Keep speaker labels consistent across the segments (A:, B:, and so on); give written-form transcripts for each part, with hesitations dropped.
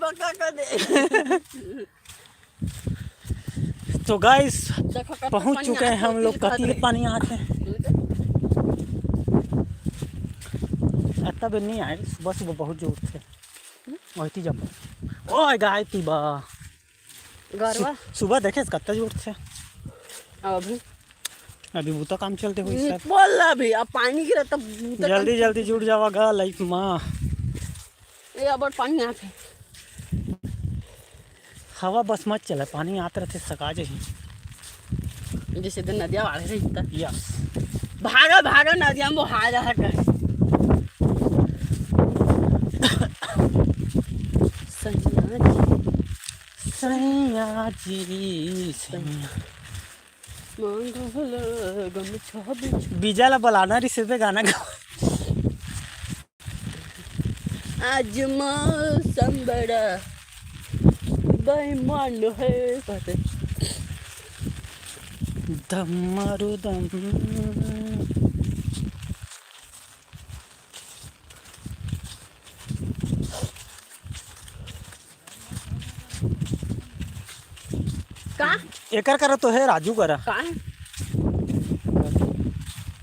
A: बका कर दे।
B: तो गाइस पहुंच चुके हैं हम लोग कती पानी यहाँ से। तब नहीं आए सुबह सुबह बहुत जोर थे वही जब ओ गाय थी बा सुबह देखे कत्ता जोर थे। अभी बूता काम चलते हुए
A: बोल अभी अब पानी गिरा तब
B: जल्दी जल्दी जुड़ जावागा लाइफ माँ।
A: ये अब पानी आते
B: हवा बस मत चला पानी आते रहते सका जाही
A: जैसे दिन नदिया वाले रही
B: यस
A: भागा भागा नदिया में बहा जा है
B: सैया जी बीजा ला बलाना रिश्ते पे गाना गा।
A: आज मौसम बड़ा बेईमान है कहते
B: दम मारो दम
A: का
B: एकर करा तो है राजू करा
A: का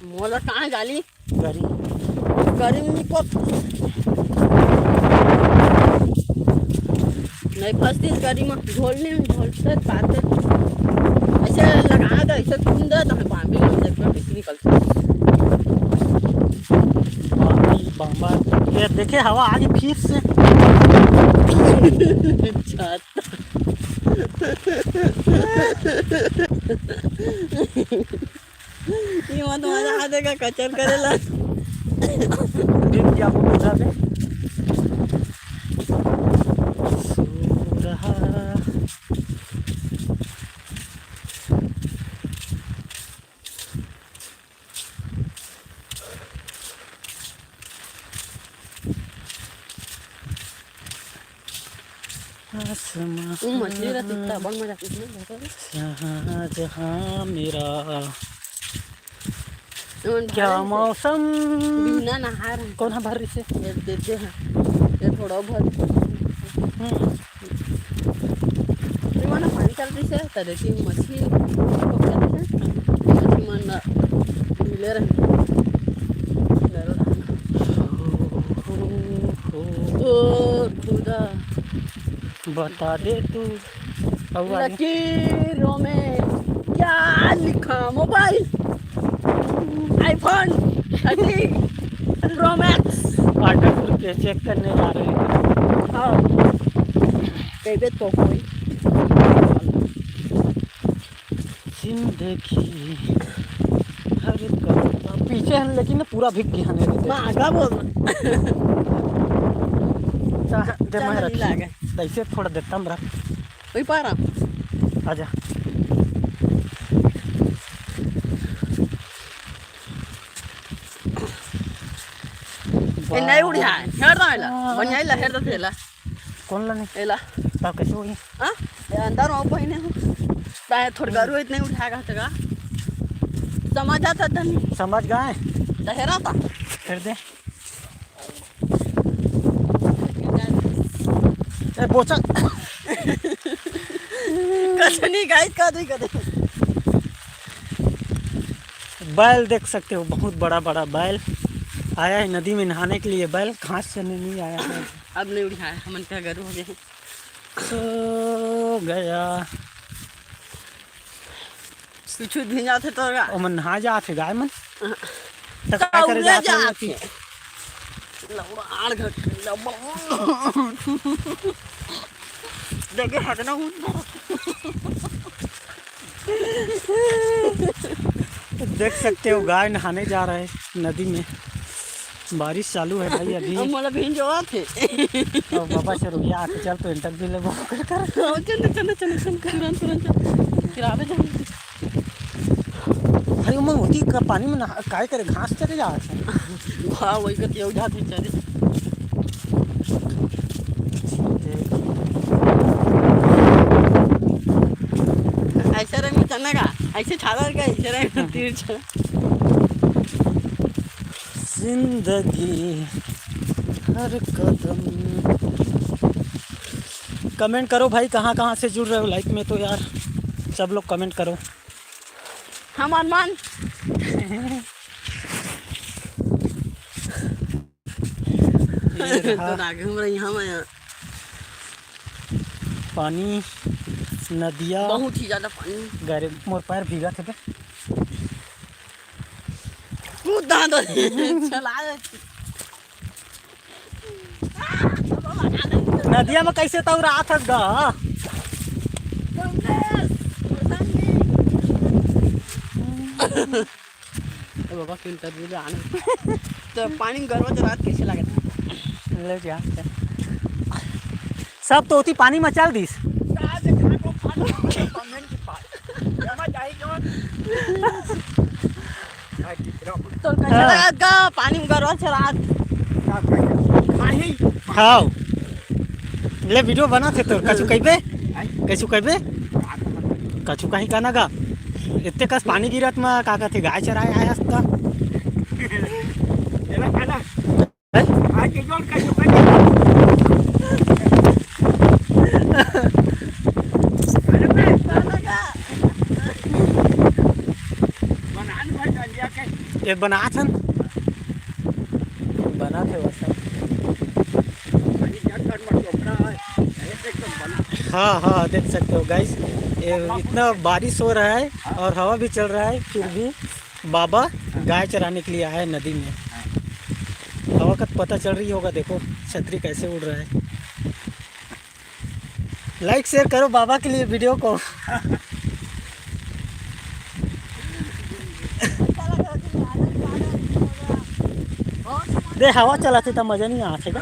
A: मोला कहाँ गाली
B: गरी
A: गरी में को नहीं फंसती गरी में झोलने में झोलते पाते ऐसे लगा दो ऐसे तुम दे तो बांबी में देखो किसी निकलते
B: बाबा ये देखे हवा आगे फिर से
A: ये मत मजा आ देगा कचर करेला
B: दिन क्या बोल रहा है रहा
A: मछली रहती है बन मजा
B: यहाँ जहाँ मेरा क्या मौसम
A: बिना नहार
B: कौन है भर से
A: देते हैं ये थोड़ा भर माना पानी चल रही है तो देखिए मछली मछली मन मिले रहे ओ खुदा
B: बता दे तू
A: लकीरों में क्या लिखा mobile iPhone 13 pro max
B: waterproof पे चेक करने जा रहे हैं।
A: हाँ कहीं तो कोई
B: जिंदगी हर कदम पीछे हैं लेकिन ना पूरा भीग गया है
A: आगा बोल
B: जब मैं रखी ऐसे थोड़ा देता हूँ रख
A: वही पा रहा
B: आजा
A: नहीं उड़ी है हेर दा मेला बढ़िया ला हेर दा थेला
B: कौन ला नहीं
A: एला
B: तब कैसे होगी
A: हां अंदर हो पहिने हो ताए थोड़ गरु इतने उठाएगा तगा समझ आता धन
B: समझ गए
A: हेरा था
B: फिर दे ए बोचा
A: कसनी गाइस का दे
B: बैल देख सकते हो बहुत बड़ा बड़ा बैल आया है नदी में नहाने के लिए। बैल घास से नहीं आया है
A: अब नहीं उठाया हमन का गरु हो गए
B: सो गया
A: कुछ भी जाते तो
B: ओ मन नहा जाते गाय मन
A: तक
B: काय करे जाते
A: लौड़ा आड़ घट देखे हटना हूं
B: देख सकते हो गाय नहाने जा रहे हैं नदी में। बारिश चालू है भाई अभी
A: मतलब भिंजो थे
B: और बाबा से रुकिया आके चल तो इंटरव्यू ले वो कर
A: चल तुरंत फिर आवे जा
B: भाई उमंग होती का पानी में काय करे घास चले जा रहे
A: वाह वही का तेव जाते चले ऐसा रंग चलने का ऐसे छाला का ऐसे रंग तीर
B: जिंदगी हर कदम कमेंट करो भाई, कहाँ कहाँ से जुड़ रहे हो लाइक में, तो यार सब लोग कमेंट करो।
A: हम अरमान तो आगे घूम रही हम यहाँ।
B: पानी, नदियाँ,
A: बहुत ही ज्यादा पानी।
B: गहरे, मोर पैर भीगा थे।
A: कूदा दो चला
B: नदिया में कैसे तौर आत गा?
A: बाबा फिल्टर भी आने तो पानी गरबा तो रात कैसे लगे
B: ले जा सब तो होती पानी में चल दीस।
A: तो कैसे लगा पानी में गरबा से रात?
B: हाँ ले वीडियो बना थे तो कछु कहबे, कछु कहबे, कछु कहीं कहना गा इतने कस पानी गिरत में का कहते गाय चराए आया हस्ता। ये बना थन बना थे वैसा। हाँ हाँ देख सकते हो गाइस, इतना बारिश हो रहा है और हवा भी चल रहा है, फिर भी बाबा गाय चराने के लिए आए नदी में। हवा का पता चल रही होगा, देखो छतरी कैसे उड़ रहा है। लाइक शेयर करो बाबा के लिए वीडियो को। दे हवा चलाते तो मजा नहीं आते का।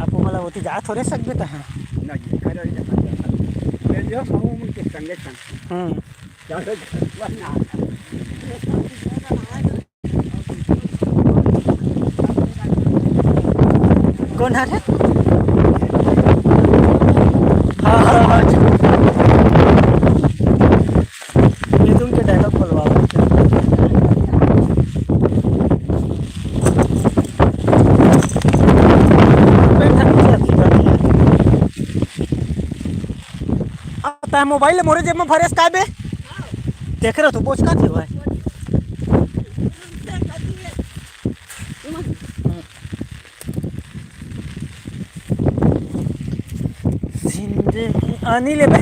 B: आपको मला होती जा थोड़े सकते तो हैं। कौन है? हाँ हाँ हाँ ये तुमके डायलॉग बोलवा। अब मोबाइल मोरे जेब में भरेस का बे देख रहे हो तो बोझ का थे भाई। आनी ले बे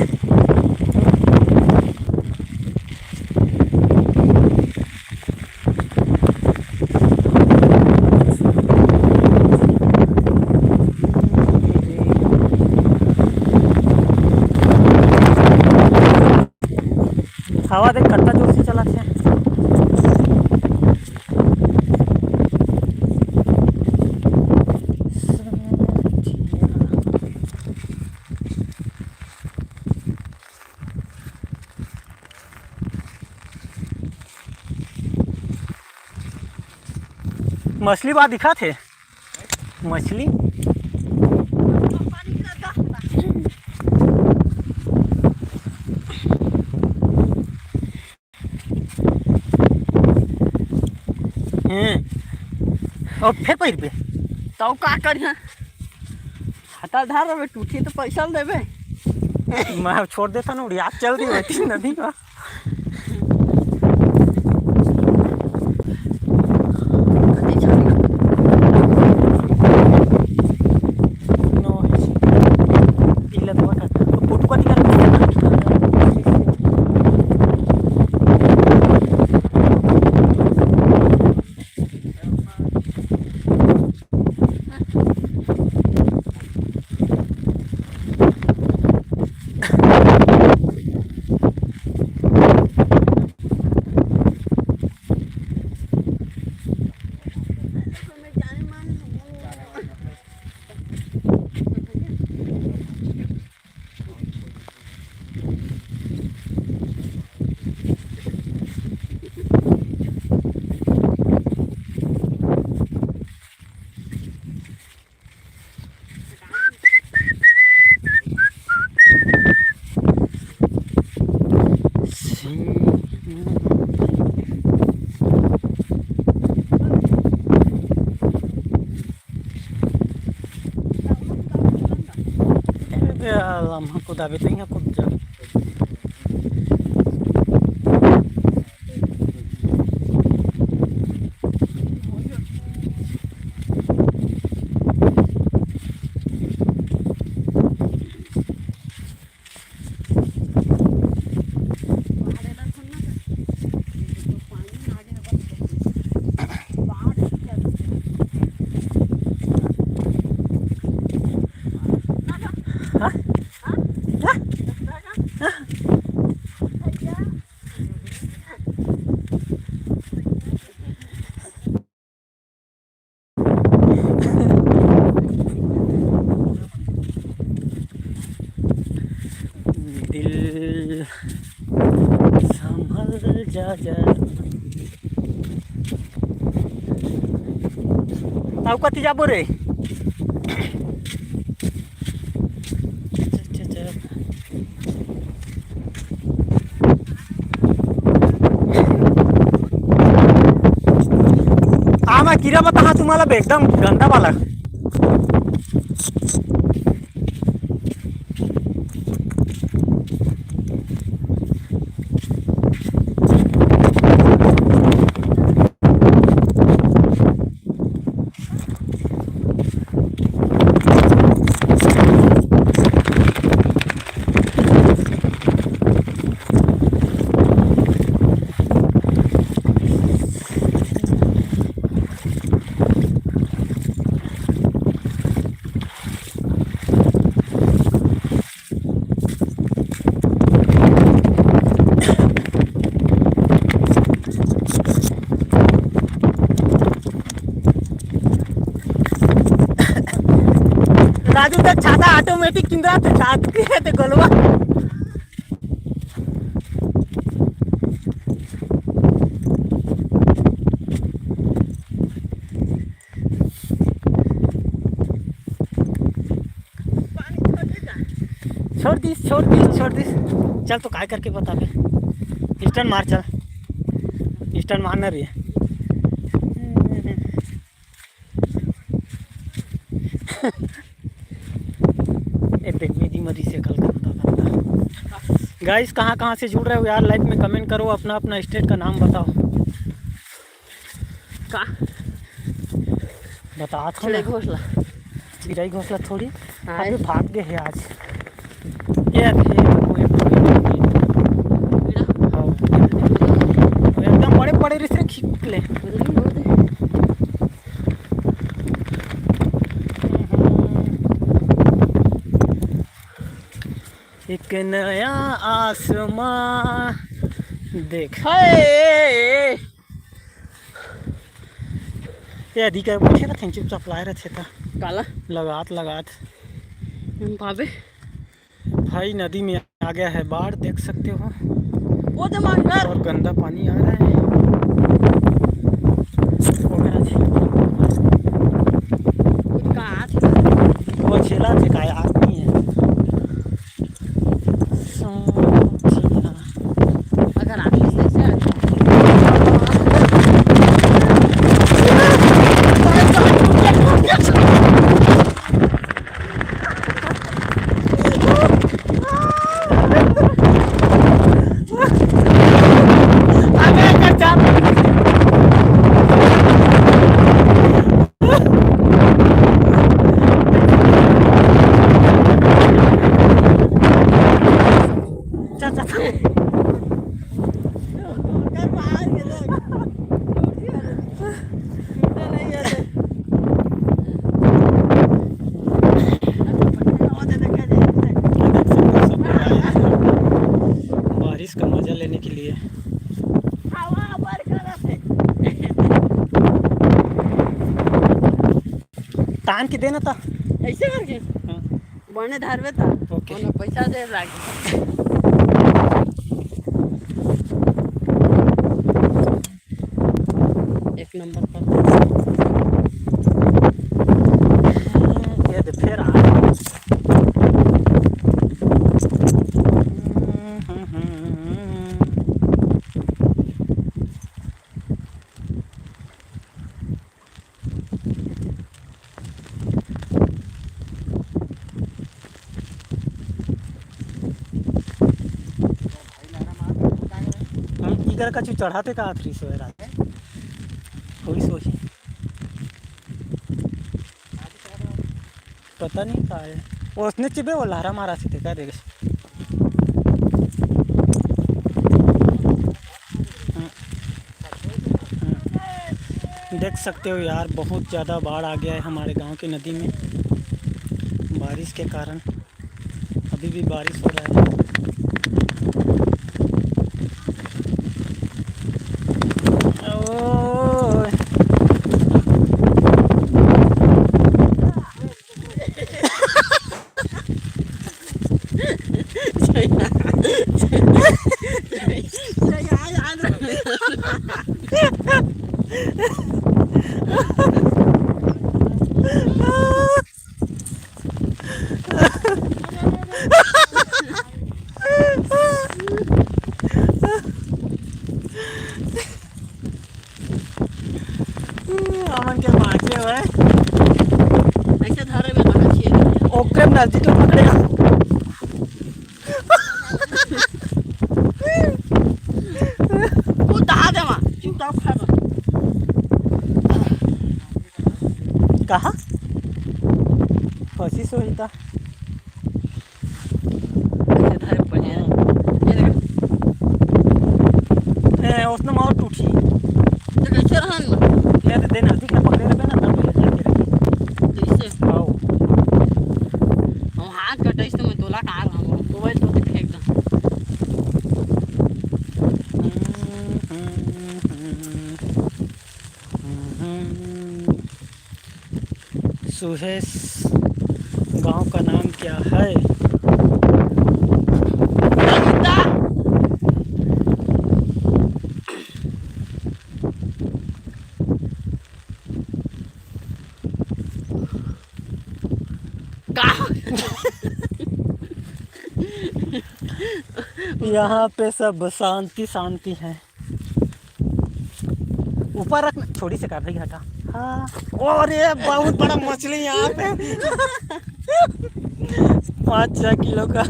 B: हवा देख कट्टा जोर से चलाते हैं। मछली बात दिखा थे मछली और फिर पैर पे
A: तो का करिए हटा धार रहे टूटी तो पैसा देवे।
B: मैं छोड़ देता ना उड़िया चल दी होती नदी का। Ya lama aku dah betulnya aku jam. दिल संभल जा जा tahu kau tidak boleh आमा किरा बता हा तुम्हाला एकदम गंदा वाला राजू तक छाता ऑटोमेटिक किंदा ते छात के ते गोलवा छोड़ दी चल तो काय करके बता बे स्टन मार चल स्टन मारना रही है मरी से कल करता गाइस कहाँ से जुड़ रहे हो यार लाइव में कमेंट करो अपना अपना स्टेट का नाम बताओ
A: का
B: बता
A: चिड़ै घोंसला
B: चिड़ै घोंसला थोड़ी
A: हाँ।
B: अभी भाग गए है आज एकदम बड़े बड़े रिश्ते खिले एक नया आसमां देख ये अधिक बैठे रहते चुपचाप लाए रहते था
A: काला
B: लगात
A: भाभी
B: भाई नदी में आ गया है बाढ़ देख सकते हो
A: वो तो
B: और गंदा पानी आ रहा है वो झेला थे का आदमी है
A: अगर आप से
B: बारिश का मजा लेने के लिए तान के देना था
A: ऐसे करके बने धारवे था
B: ओके
A: पैसा दे लागे एक नंबर पर
B: ये तो फिर इधर का चढ़ाते का आखिरी सोए रात थोड़ी सोची पता नहीं कहा है वो उसने चिपे वो लहरा मारा से थे क्या देख देख सकते हो यार बहुत ज़्यादा बाढ़ आ गया है हमारे गांव की नदी में बारिश के कारण अभी भी बारिश हो रहा है अमन के माचे हुए
A: ऐसे धारे में कहाँ चाहिए
B: ओके नजदीक में पकड़ेगा
A: वो दहा दे वहाँ चुपचाप खा रहा
B: कहाँ फंसी सो ही था
A: ऐसे धारे पड़ जाए ये देखा
B: उसने मार टूटी
A: तो कैसे रहन ना
B: ले तो दे नजदीक में पकड़े रहे ना तब ले जाके
A: जैसे
B: आओ
A: हम हाथ कटाइस तो मैं तोला कहाँ हम तो वही तो फेंक दा
B: सुहेश गांव का नाम क्या है यहाँ पे सब शांति शांति है ऊपर रखना छोड़ी से का भाई हटा हाँ और ये बहुत बड़ा मछली यहाँ पे 5-6 किलो का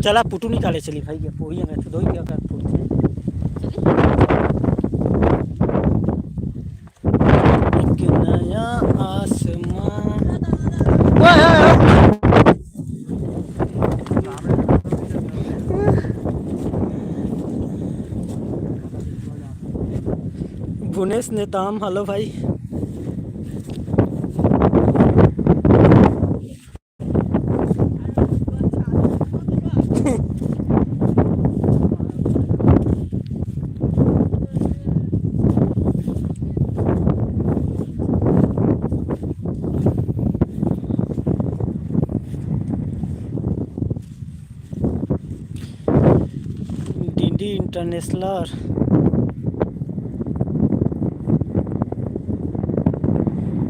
B: चला पुटू निकाले चली भाई ये पूरी है तो दो ही क्या कर पूछते एक नया आसमान भुनेश नेताम हेलो भाई डीडी इंटरनेशनल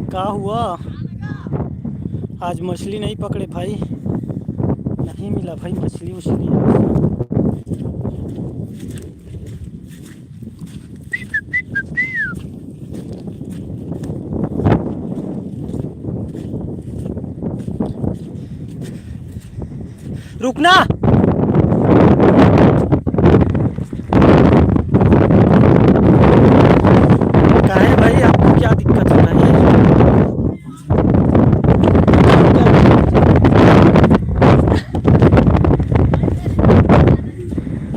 B: क्या हुआ आज मछली नहीं पकड़े भाई नहीं मिला भाई मछली उछली रुकना काहे भाई आपको क्या दिक्कत हो रही है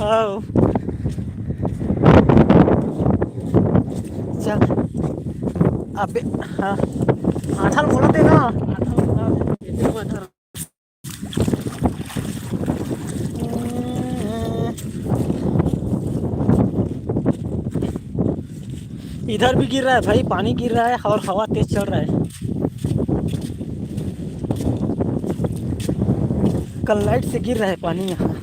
B: आओ चल अबे हाँ आठल बोला देना इधर भी गिर रहा है भाई पानी गिर रहा है और हवा तेज चल रहा है कल लाइट से गिर रहा है पानी यहाँ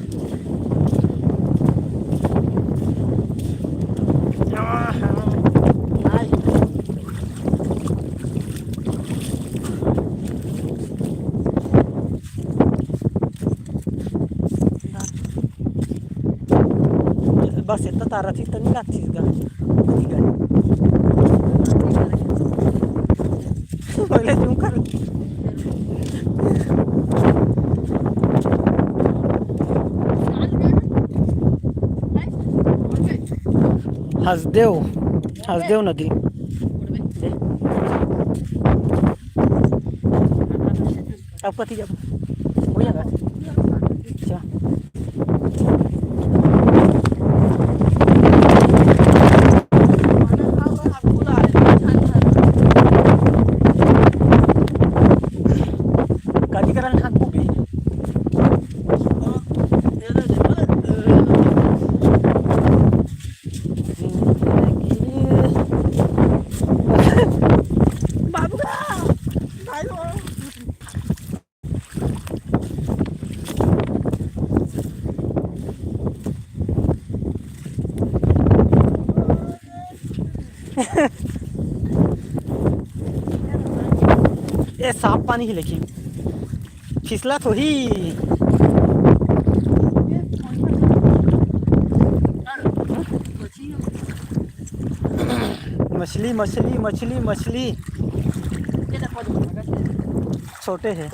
B: बस इतना तारा थी तो नहीं लगती पहले जूम कर हसदेव हसदेव नदी अब कति जब हो जाएगा अच्छा कधी करायला हात उभी ये साफ पानी ही लेकिन फिसला तो ही मछली मछली मछली मछली छोटे हैं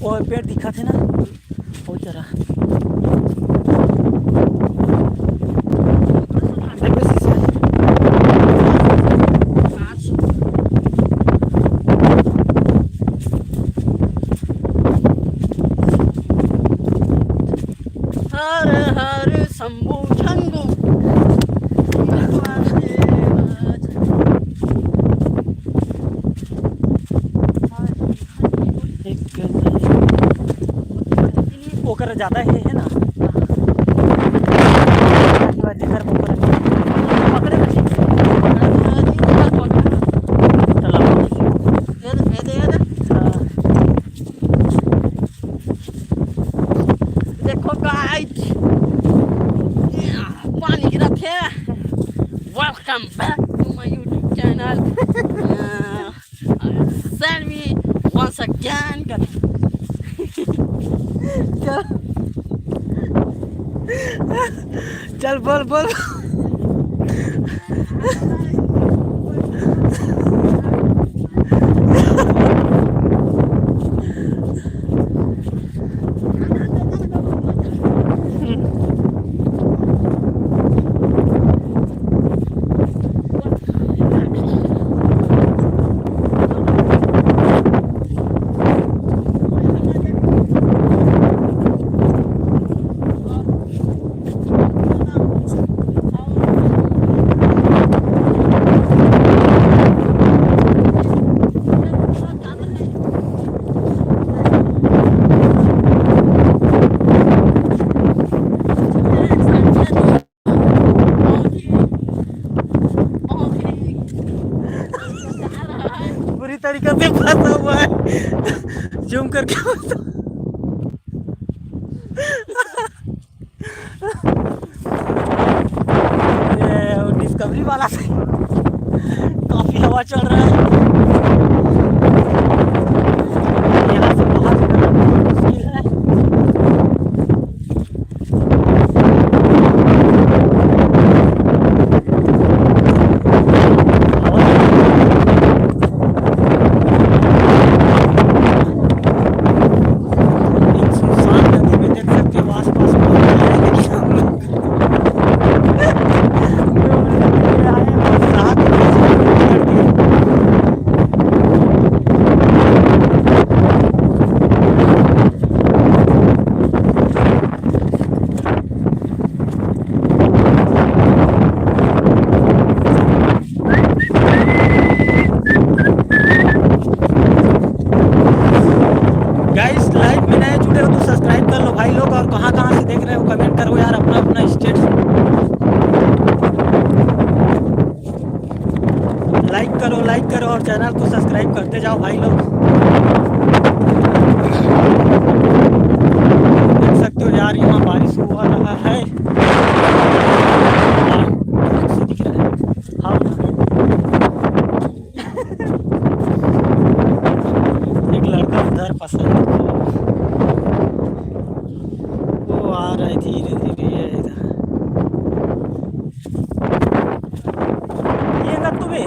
B: और पेड़ दिखा थे ना वो जरा
A: हर हर शंभू शंभू
B: ओकर ज्यादा है ना जिधर पकड़े
A: देखो गाइस पानी गिरा थे welcome back to my YouTube channel send me once again
B: चल बोल बोल पूरी तरीके से फंसा हुआ है जूम करके ये डिस्कवरी वाला से काफी हवा चल रहा है यहाँ से बाहर निकलना बहुत मुश्किल है कर लो भाई लोग, और कहाँ कहाँ से देख रहे हो कमेंट करो यार, अपना अपना स्टेट। लाइक करो और चैनल को सब्सक्राइब करते जाओ भाई लोग। देख सकते हो यार यहाँ बारिश हुआ रहा है। दिख रहा है हाँ। एक लड़का उधर पसंद वो आ रहा है धीरे धीरे इधर। ये कर तुम्हें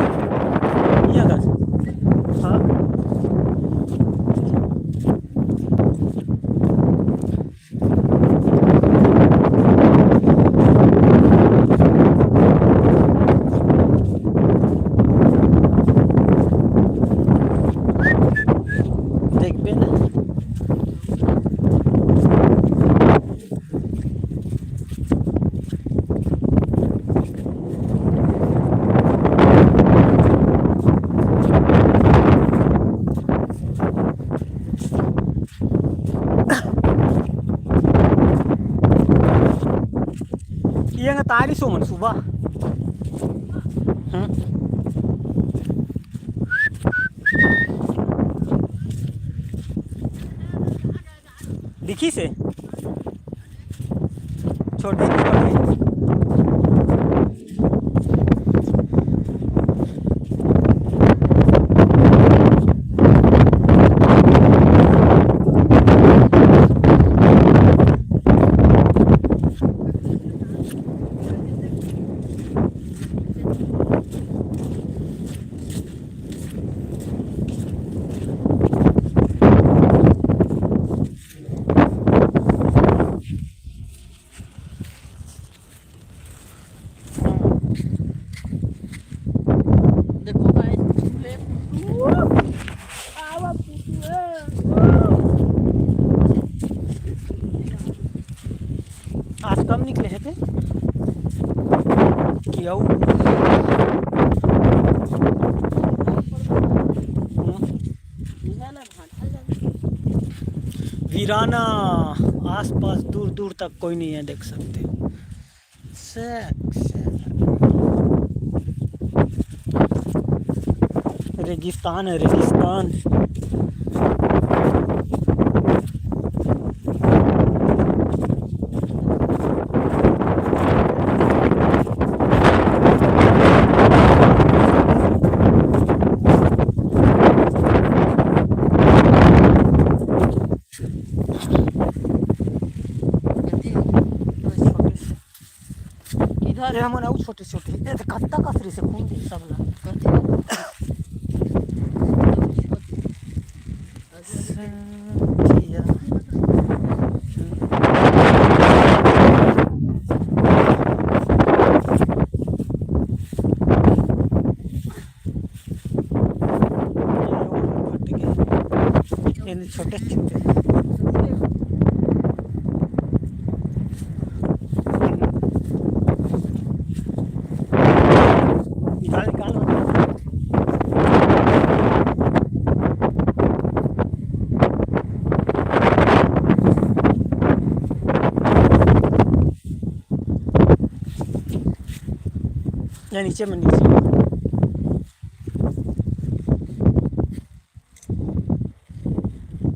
B: ये कर हाँ। देख बे ना ये nga tayo suman suba. दिखी से छोटी छोटी
A: देखो गाइस ले आवा पुतू
B: आज कम निकले हैं थे क्यों वीराना आसपास दूर दूर तक कोई नहीं है देख सकते हो। रेगिस्तान है रेगिस्तान।
A: इधर
B: हम छोटे छोटे कत्ता कसरी से खून दे सब छोटे छोटे या नीचे में नीचे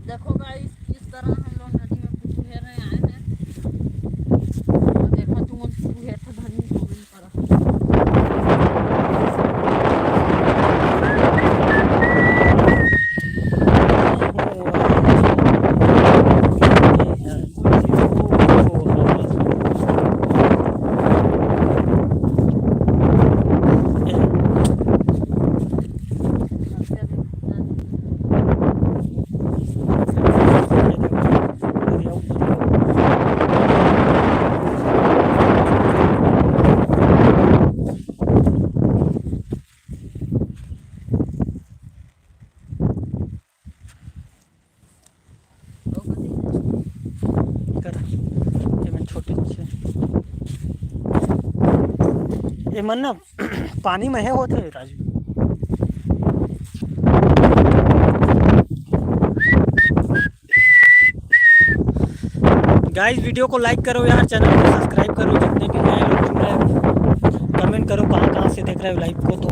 A: देखो गाइस इस तरह हम लोग नदी में पुतू हेर रहे आए हैं। तो देखो तुम पुतू हेर तो धनी कमेंट
B: ये मन ना पानी में है होते राजू। गाइस वीडियो को लाइक करो यार, चैनल को सब्सक्राइब करो, जितने भी नए लोग जुड़ रहे हो कमेंट करो कहाँ कहाँ से देख रहे हो लाइव को। तो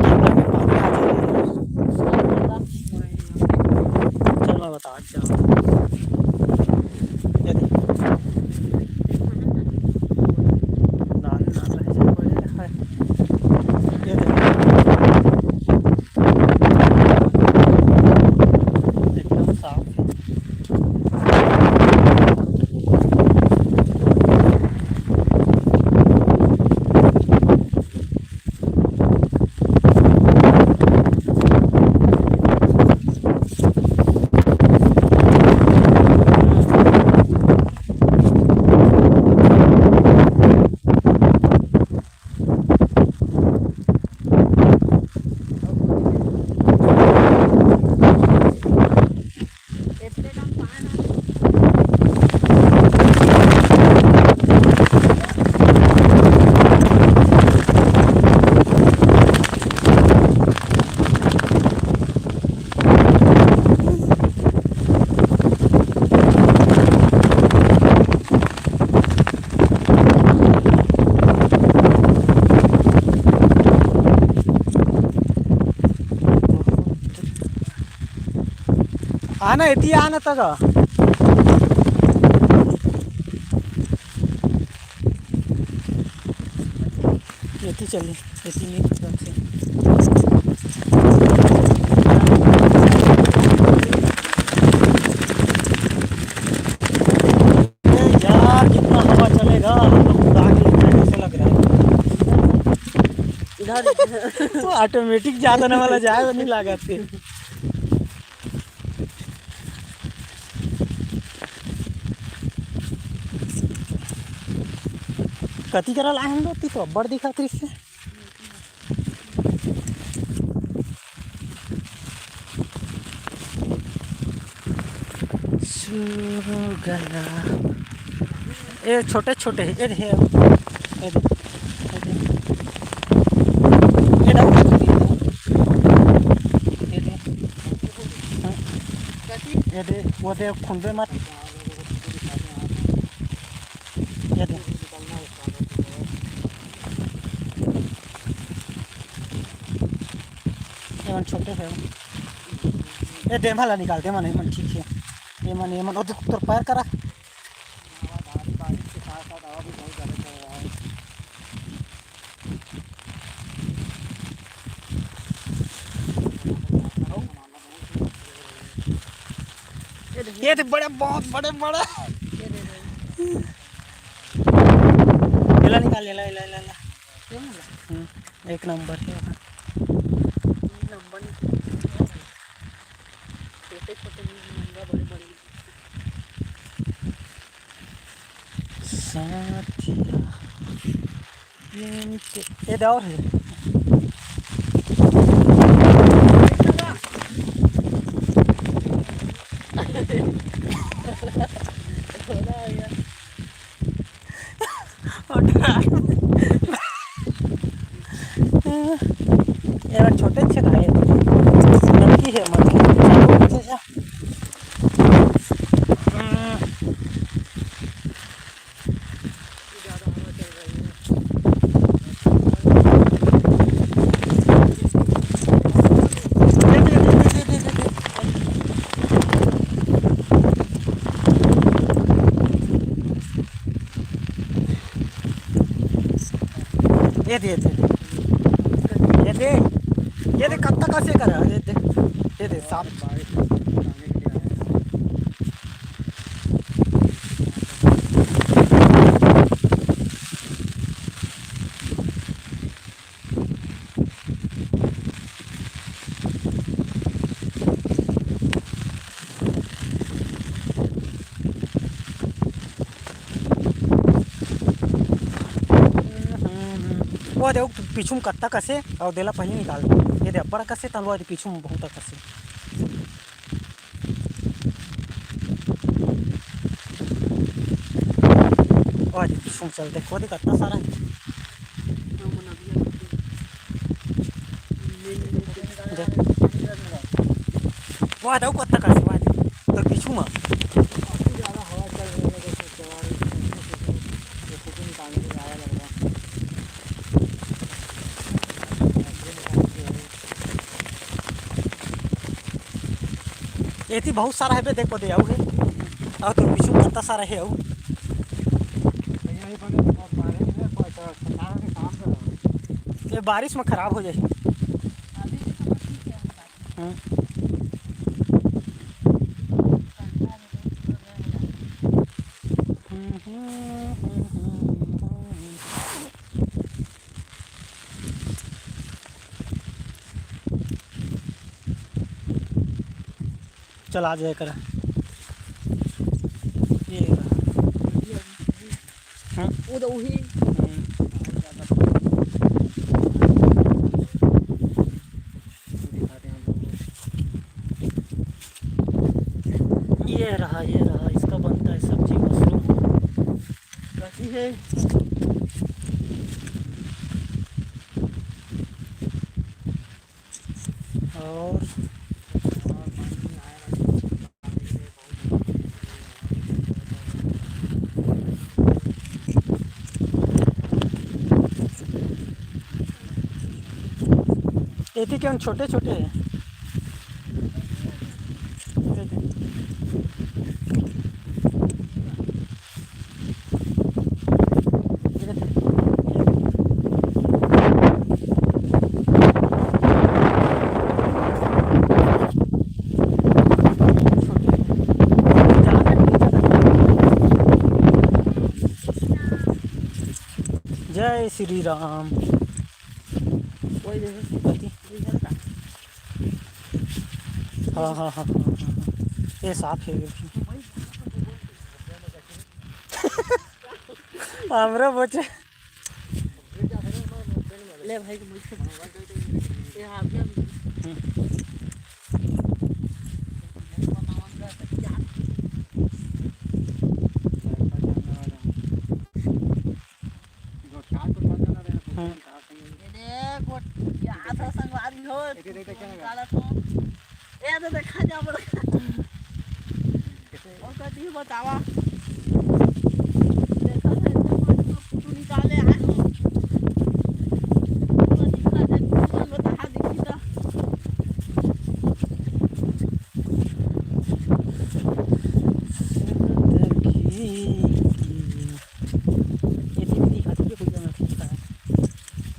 B: कैमरा में पानी आ जाएगा। चल मैं बता अच्छा ये देख, नान नान रह जा बड़े है। ये देख एकदम साफ है। आना येते आना तगा येते चली येते नहीं एकदम से। यार कितना हवा चलेगा, हम लोग उड़ा के लेके आए, कैसे लग रहा है
A: इधर
B: तो ऑटोमेटिक जाने वाला जाए नहीं लगाते। कति करा लाए हम लोग तो अब्बड़ दिखा से गया। ये छोटे छोटे है ये वो दे खुंबे मत ये दे मन छोटे है ये दे भला निकालते मन मन ठीक है ये मन और तो पैर करा ये तो बड़े बहुत बड़े बड़े निकाल ले एक नंबर है
A: छोटे छोटे बड़े बड़े
B: ये और है यार छोटे अच्छे खाए नमकी है ये दे ये दे कब तक ऐसे करा ये दे साफ वो देखो पीछू में कत्ता कसे और देला पहले निकाल ये दे बड़ा कसे तलवा दे पीछू में बहुत कसे और पीछू में चल देखो दे कत्ता सारा देख वहाँ दाऊ कत्ता का से वहाँ तो पीछू में
C: ज़्यादा हवा चल रही है जैसे चवार फोटो निकालने में आया लग रहा
B: है। एती बहुत सारा है बे देख पदे आऊ है और तो पीछू कत्ता सारा है आऊ
C: यही बने तो बारिश में ठंडा के काम कर
B: ये बारिश में खराब हो जाए। हाँ। चल आ जाए करा ये हाँ
A: वो तो वही
B: ये रहा इसका बनता है सब्जी मशरूम
A: कैसी है।
B: और एती क्या छोटे छोटे हैं। जय श्री राम।
A: वही देखो इधर का
B: हाँ ये साफ है हमरा बचे
A: ले भाई को मुझे ये आप क्या देखो क्या था संगवारी हो निकाला तो ये तो देखा जा बड़ा और कभी बतावा देखा है तू निकाले आए हो तो दिखा दे तुम बता दिखी तो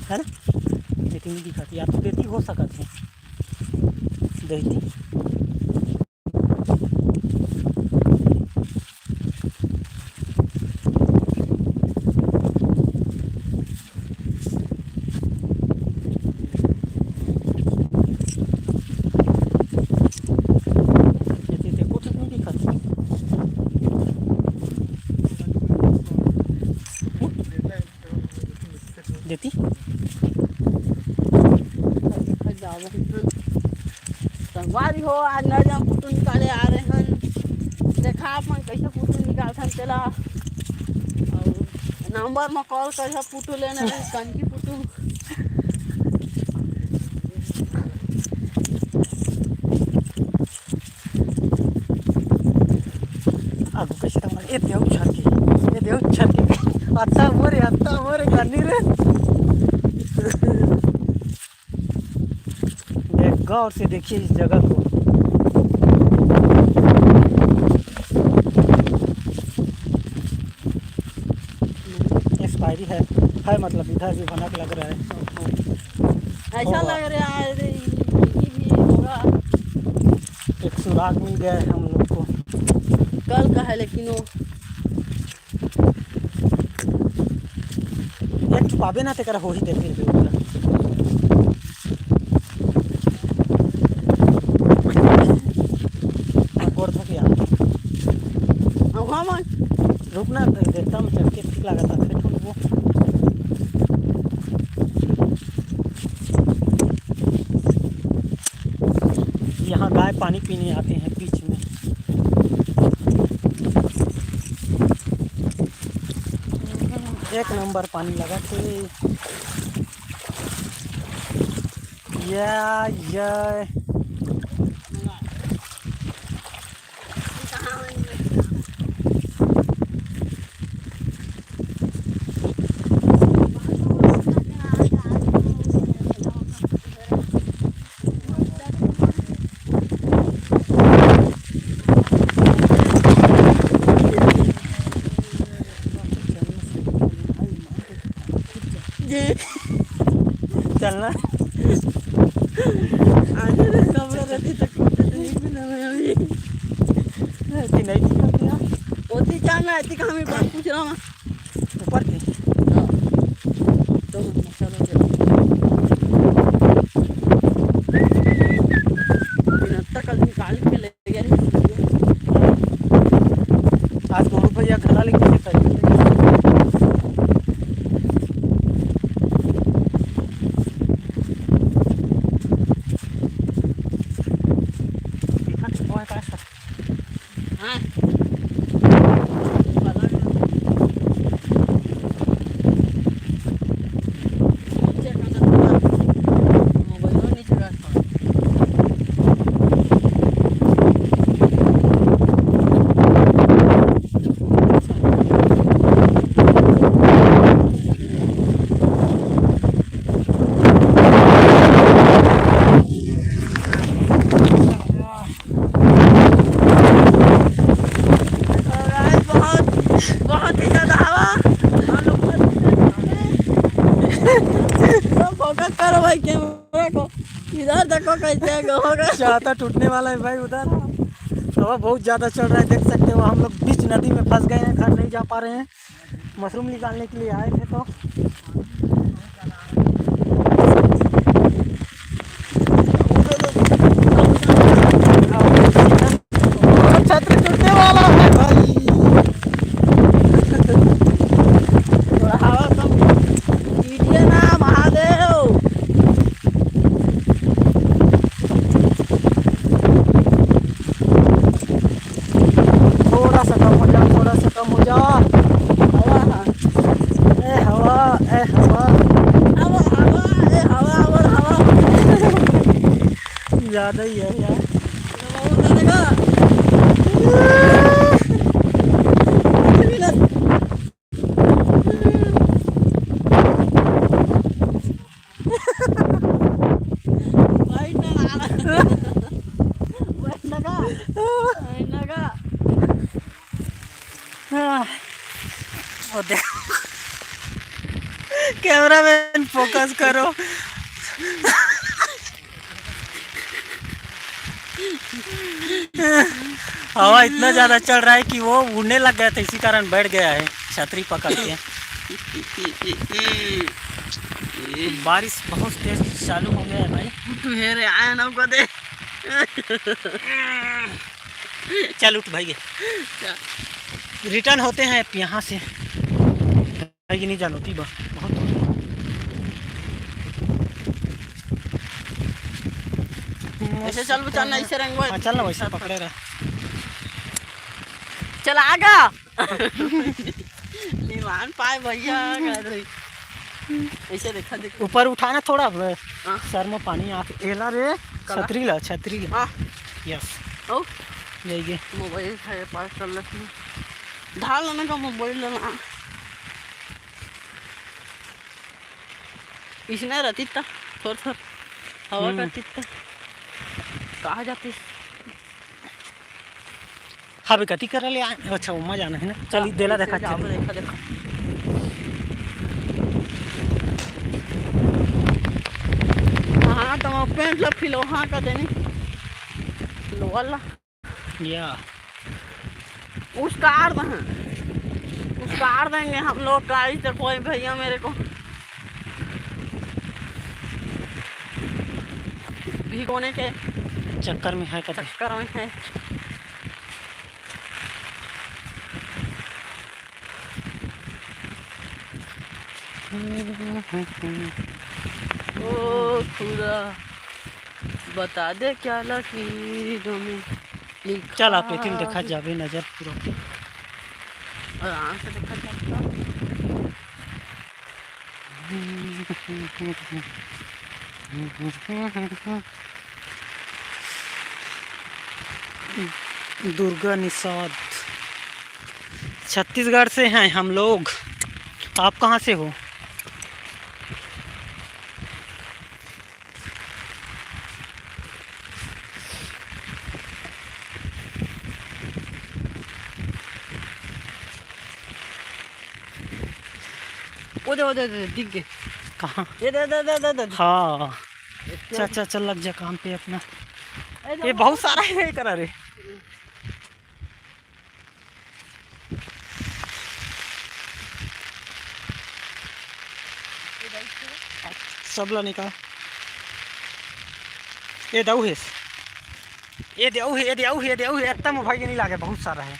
B: है ना देती नहीं दिखाती या तो देती हो सकत है देती देखो ठीक नहीं दिखाती देती
A: संगवारी हो आज न जा फोटो निकाले आ रहे हैं देखा अपन कैसे फोटो निकालते चला और नंबर में कॉल कर फोटो लेने कन की फोटो
B: आगू कैसे तमार ये देव छर के आता मोरे गानी रे देख गौर से देखिए इस जगह को एक्सपायरी है मतलब इधर भी भनक लग रहा है
A: ऐसा लग रहा है ये भी होगा
B: एक सुराग मिल गया है हम लोग को
A: कल का है लेकिन वो
B: एक छुपावे ना तेरा हो ही देते रुकना देखता हूँ चल के ठीक लगा था फिर वो यहाँ गाय पानी पीने आते हैं बीच में एक नंबर पानी लगा थे
A: आती का हमें बात पूछ रहा हूँ
B: ऊपर की
A: तो चलो चलो कल निकाल के ले गया
B: आज गोरू भैया खड़ा लेके
A: हाँ बहुत ही ज्यादा हवा फोकस करो भाई कैमरा को इधर देखो कैसे होगा
B: चाहता टूटने वाला है भाई उधर हवा बहुत ज़्यादा चल रहा है देख सकते हो हम लोग बीच नदी में फंस गए हैं घर नहीं जा पा रहे हैं मशरूम निकालने के लिए आए थे तो छतरी टूटने वाला है भाई
A: थोड़ा हवा कम कीजिए ना महादेव
B: थोड़ा सा कम हो जा थोड़ा सा कम हो जा
A: हवा हाँ
B: ए हवा ए हवा
A: हवा हवा ए हवा और हवा
B: ज़्यादा ही है यार और देखो कैमरा मैन फोकस करो हवा इतना ज़्यादा चल रहा है कि वो उड़ने लग गया था इसी कारण बैठ गया है छतरी पकड़ के बारिश बहुत तेज चालू हो गया है भाई
A: तू हेरे आया ना को दे
B: चल उठ भाई रिटर्न होते हैं यहाँ से कि नहीं जानो थी बहुत
A: ऐसे चल बचाना ऐसे रंग
B: हाँ चल ना वैसे पकड़े रहा
A: चल आगा निमान पाए भैया ऐसे देखा देखो
B: ऊपर उठाना थोड़ा
A: हाँ।
B: सर में पानी आके एला रे छतरी ला
A: हाँ
B: यस
A: ओ
B: जाइए
A: मोबाइल है पास चल रही ढाल लेने का मोबाइल लेना इसने रहती था थोड़ा थोड़ा हवा करती था कहाँ जाती
B: हाँ बे कटी कर ले अच्छा उमा जाना है ना चल देला देखा
A: देखा देखा हाँ तो पेंट ला फिलो हाँ का देनी लो वाला
B: या
A: उसका आड़ उसका आड़ देंगे हम लोग गाड़ी से कोई भैया मेरे को भिगोने के
B: चक्कर में है कभी
A: चक्कर में है ओ खुदा बता दे क्या लकीरों में लिखा
B: चल आप लेकिन देखा जावे नजर पूरा
A: आराम से देखा जाता
B: दुर्गा निषाद छत्तीसगढ़ से हैं हम लोग आप कहाँ से हो
A: ओ दे दिख गए
B: कहाँ
A: ये दे
B: हाँ चल चल लग जा काम पे अपना ये बहुत सारा है करा रे सब ला निकाल। ये दऊ है, ये देऊ है, ये देऊ है, ये देऊ है। इतना भाई नहीं लागे, बहुत सारा है।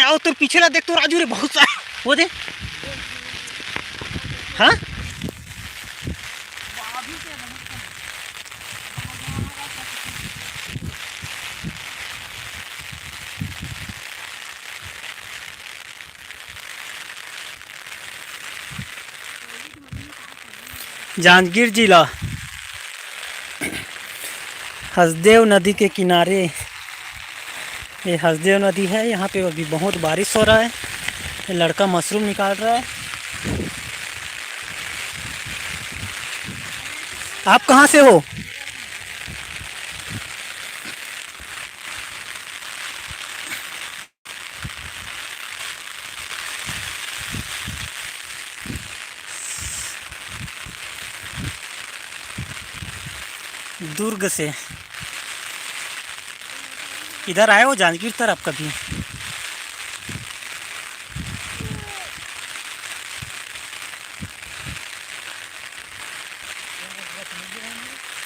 B: आओ तो पीछे ला देख तो राजू रे, बहुत सारा वो दे। हाँ जांजगीर जिला हसदेव नदी के किनारे, ये हसदेव नदी है। यहाँ पे अभी बहुत बारिश हो रहा है। ये लड़का मशरूम निकाल रहा है। आप कहाँ से हो? दुर्ग से। इधर आए हो जांजगीर तरफ कभी?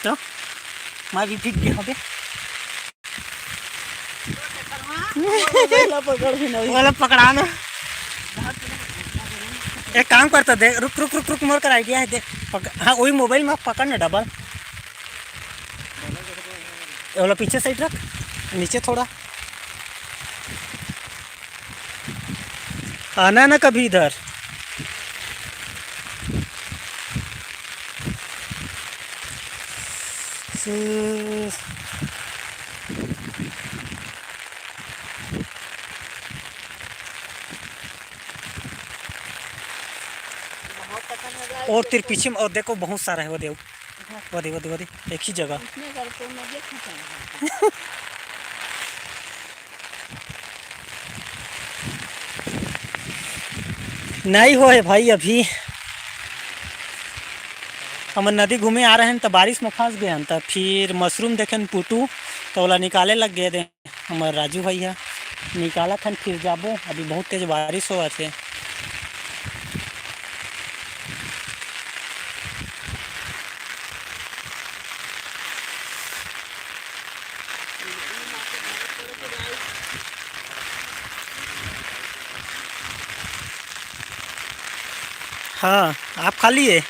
B: तो मैं भी भीग गया बे। वाला पकड़ाना। एक काम करता, दे रुक रुक रुक रुक, मोर कर आइडिया है, दे हाँ वही मोबाइल में पकड़ना डबल। वाला पीछे साइड रख, नीचे थोड़ा। आना ना कभी इधर। और तेरे पीछे में और देखो बहुत सारा है। वो दे वो दे वो दे वो दे, एक ही जगह। नहीं हो है भाई, अभी हम नदी घूमे आ रहे हैं तो बारिश में फंस गए हैं। तो फिर मशरूम देखें पुटू तो वाला निकाले लग गए थे। हमारे राजू भैया निकाला था, फिर जाबो अभी बहुत तेज बारिश हुआ थे। हाँ आप खा लिए?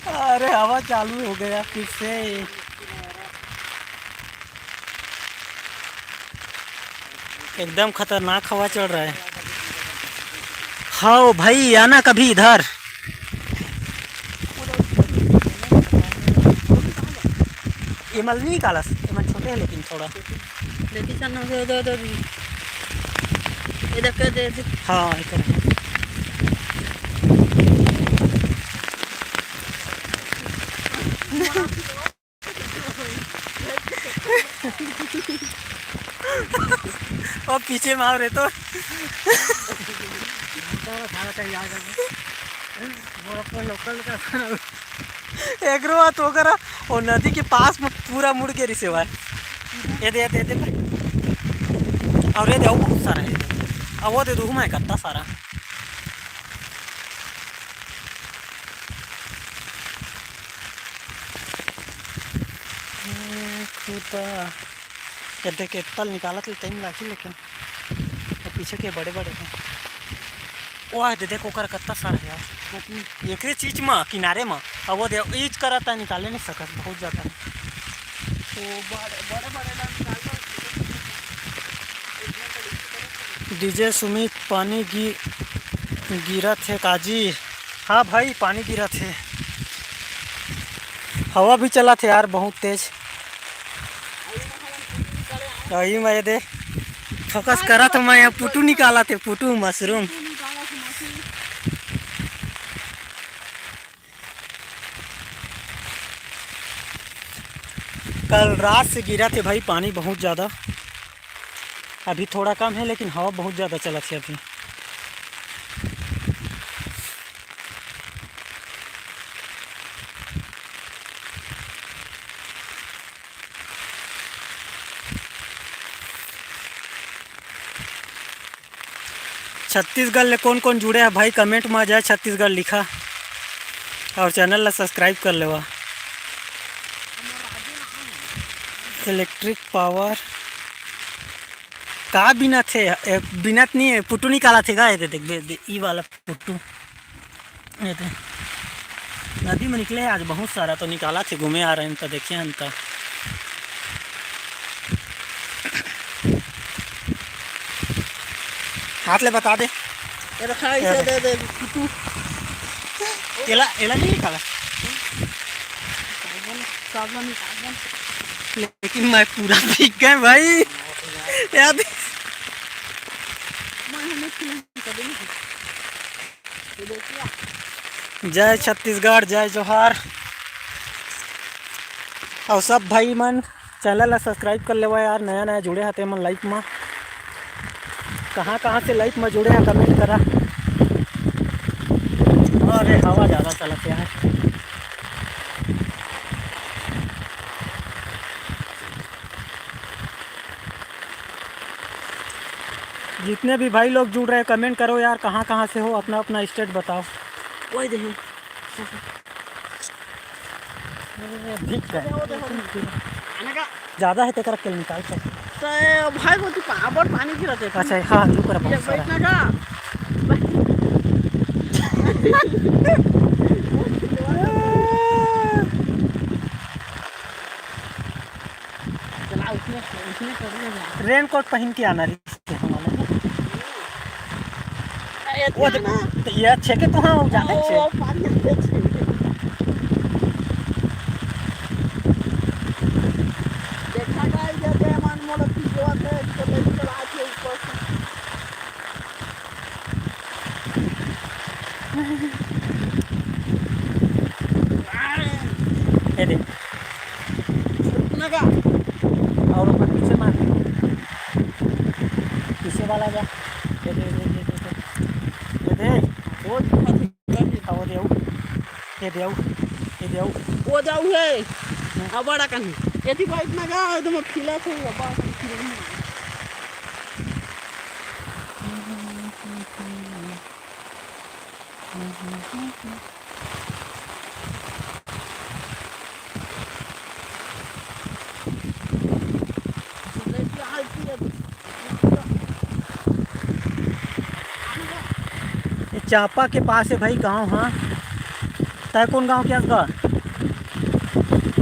B: अरे हवा चालू हो गया फिर से। एकदम खतरनाक हवा चल रहा है। हाँ भाई आना कभी इधर। ये मल नहीं निकाला, ये मल छोटे है लेकिन थोड़ा। हाँ इधर और पीछे मार रहे तो एक रो तो करा और नदी के पास में पूरा मुड़ के रिसे हुआ है। ये दे और ये दे बहुत सारा है। अब वो दे दूँ मैं कितना सारा। खुदा ये देख तल निकाला तो टाइम लागी, लेकिन पीछे के बड़े बड़े हैं। वो दे देखो कर कितना सारा है यार। एक चीज में किनारे में अब वो दे ईज करता निकाले नहीं सकत, बहुत ज़्यादा है। तो बड़े बड़े डीजे सुमित पानी गिरा थे काजी। हाँ भाई पानी गिरा थे, हवा भी चला थे यार बहुत तेज। वही मैं दे फोकस करा तो मैं पुटू निकाला थे, पुटू मशरूम। कल रात से गिरा थे भाई पानी बहुत ज़्यादा। अभी थोड़ा कम है लेकिन हवा बहुत ज़्यादा चला थी अभी। छत्तीसगढ़ ले कौन कौन जुड़े हैं भाई कमेंट में जाए छत्तीसगढ़ लिखा और चैनल ला सब्सक्राइब कर लेवा। इलेक्ट्रिक पावर का बिना थे बिना नहीं है पुट्टू निकाला थे गा ये देख ई वाला पुट्टू ये देख नदी में निकले आज बहुत सारा तो निकाला थे घूमे आ रहे हैं तो देखिए हम तो हाथ ले बता दे
A: ये रखा इसे दे दे तू
B: एला एला नहीं निकाला
A: साबुन
B: लेकिन मैं पूरा भीग गया भाई याद जय छत्तीसगढ़ जय जोहार और सब भाई मन चैनल ला सब्सक्राइब कर लेवा यार नया नया जुड़े हाथे मन लाइफ में कहाँ से लाइफ में जुड़े हैं कमेंट करा। अरे हवा ज़्यादा चलते है जितने भी भाई लोग जुड़ रहे हैं कमेंट करो यार कहाँ से हो अपना अपना स्टेट बताओ।
A: वही देखो
B: ज़्यादा है तो कर के निकाल सकते
A: भाई वो तू पावर पानी गिराते
B: अच्छा हाँ लू कर बहुत सारा
A: बैठना का चला उसने कर
B: रेन कोट पहन के आना रिश्ते हमारे वो ये अच्छे के तो हाँ जाने अच्छे
A: पानी अच्छे देखा का जैसे मन मोड़ की जो है तो ले चला के ऊपर
B: ये देख
A: कितना का
B: और ऊपर पीछे मार पीछे वाला जा ये दे
A: वो
B: वो दे ये दे
A: वो जाऊ है अब बड़ा कहीं यदि बाइक ना गा एकदम खिला थे बाबा
B: चापा के पास है भाई गांव। हाँ तय कौन गांव क्या गा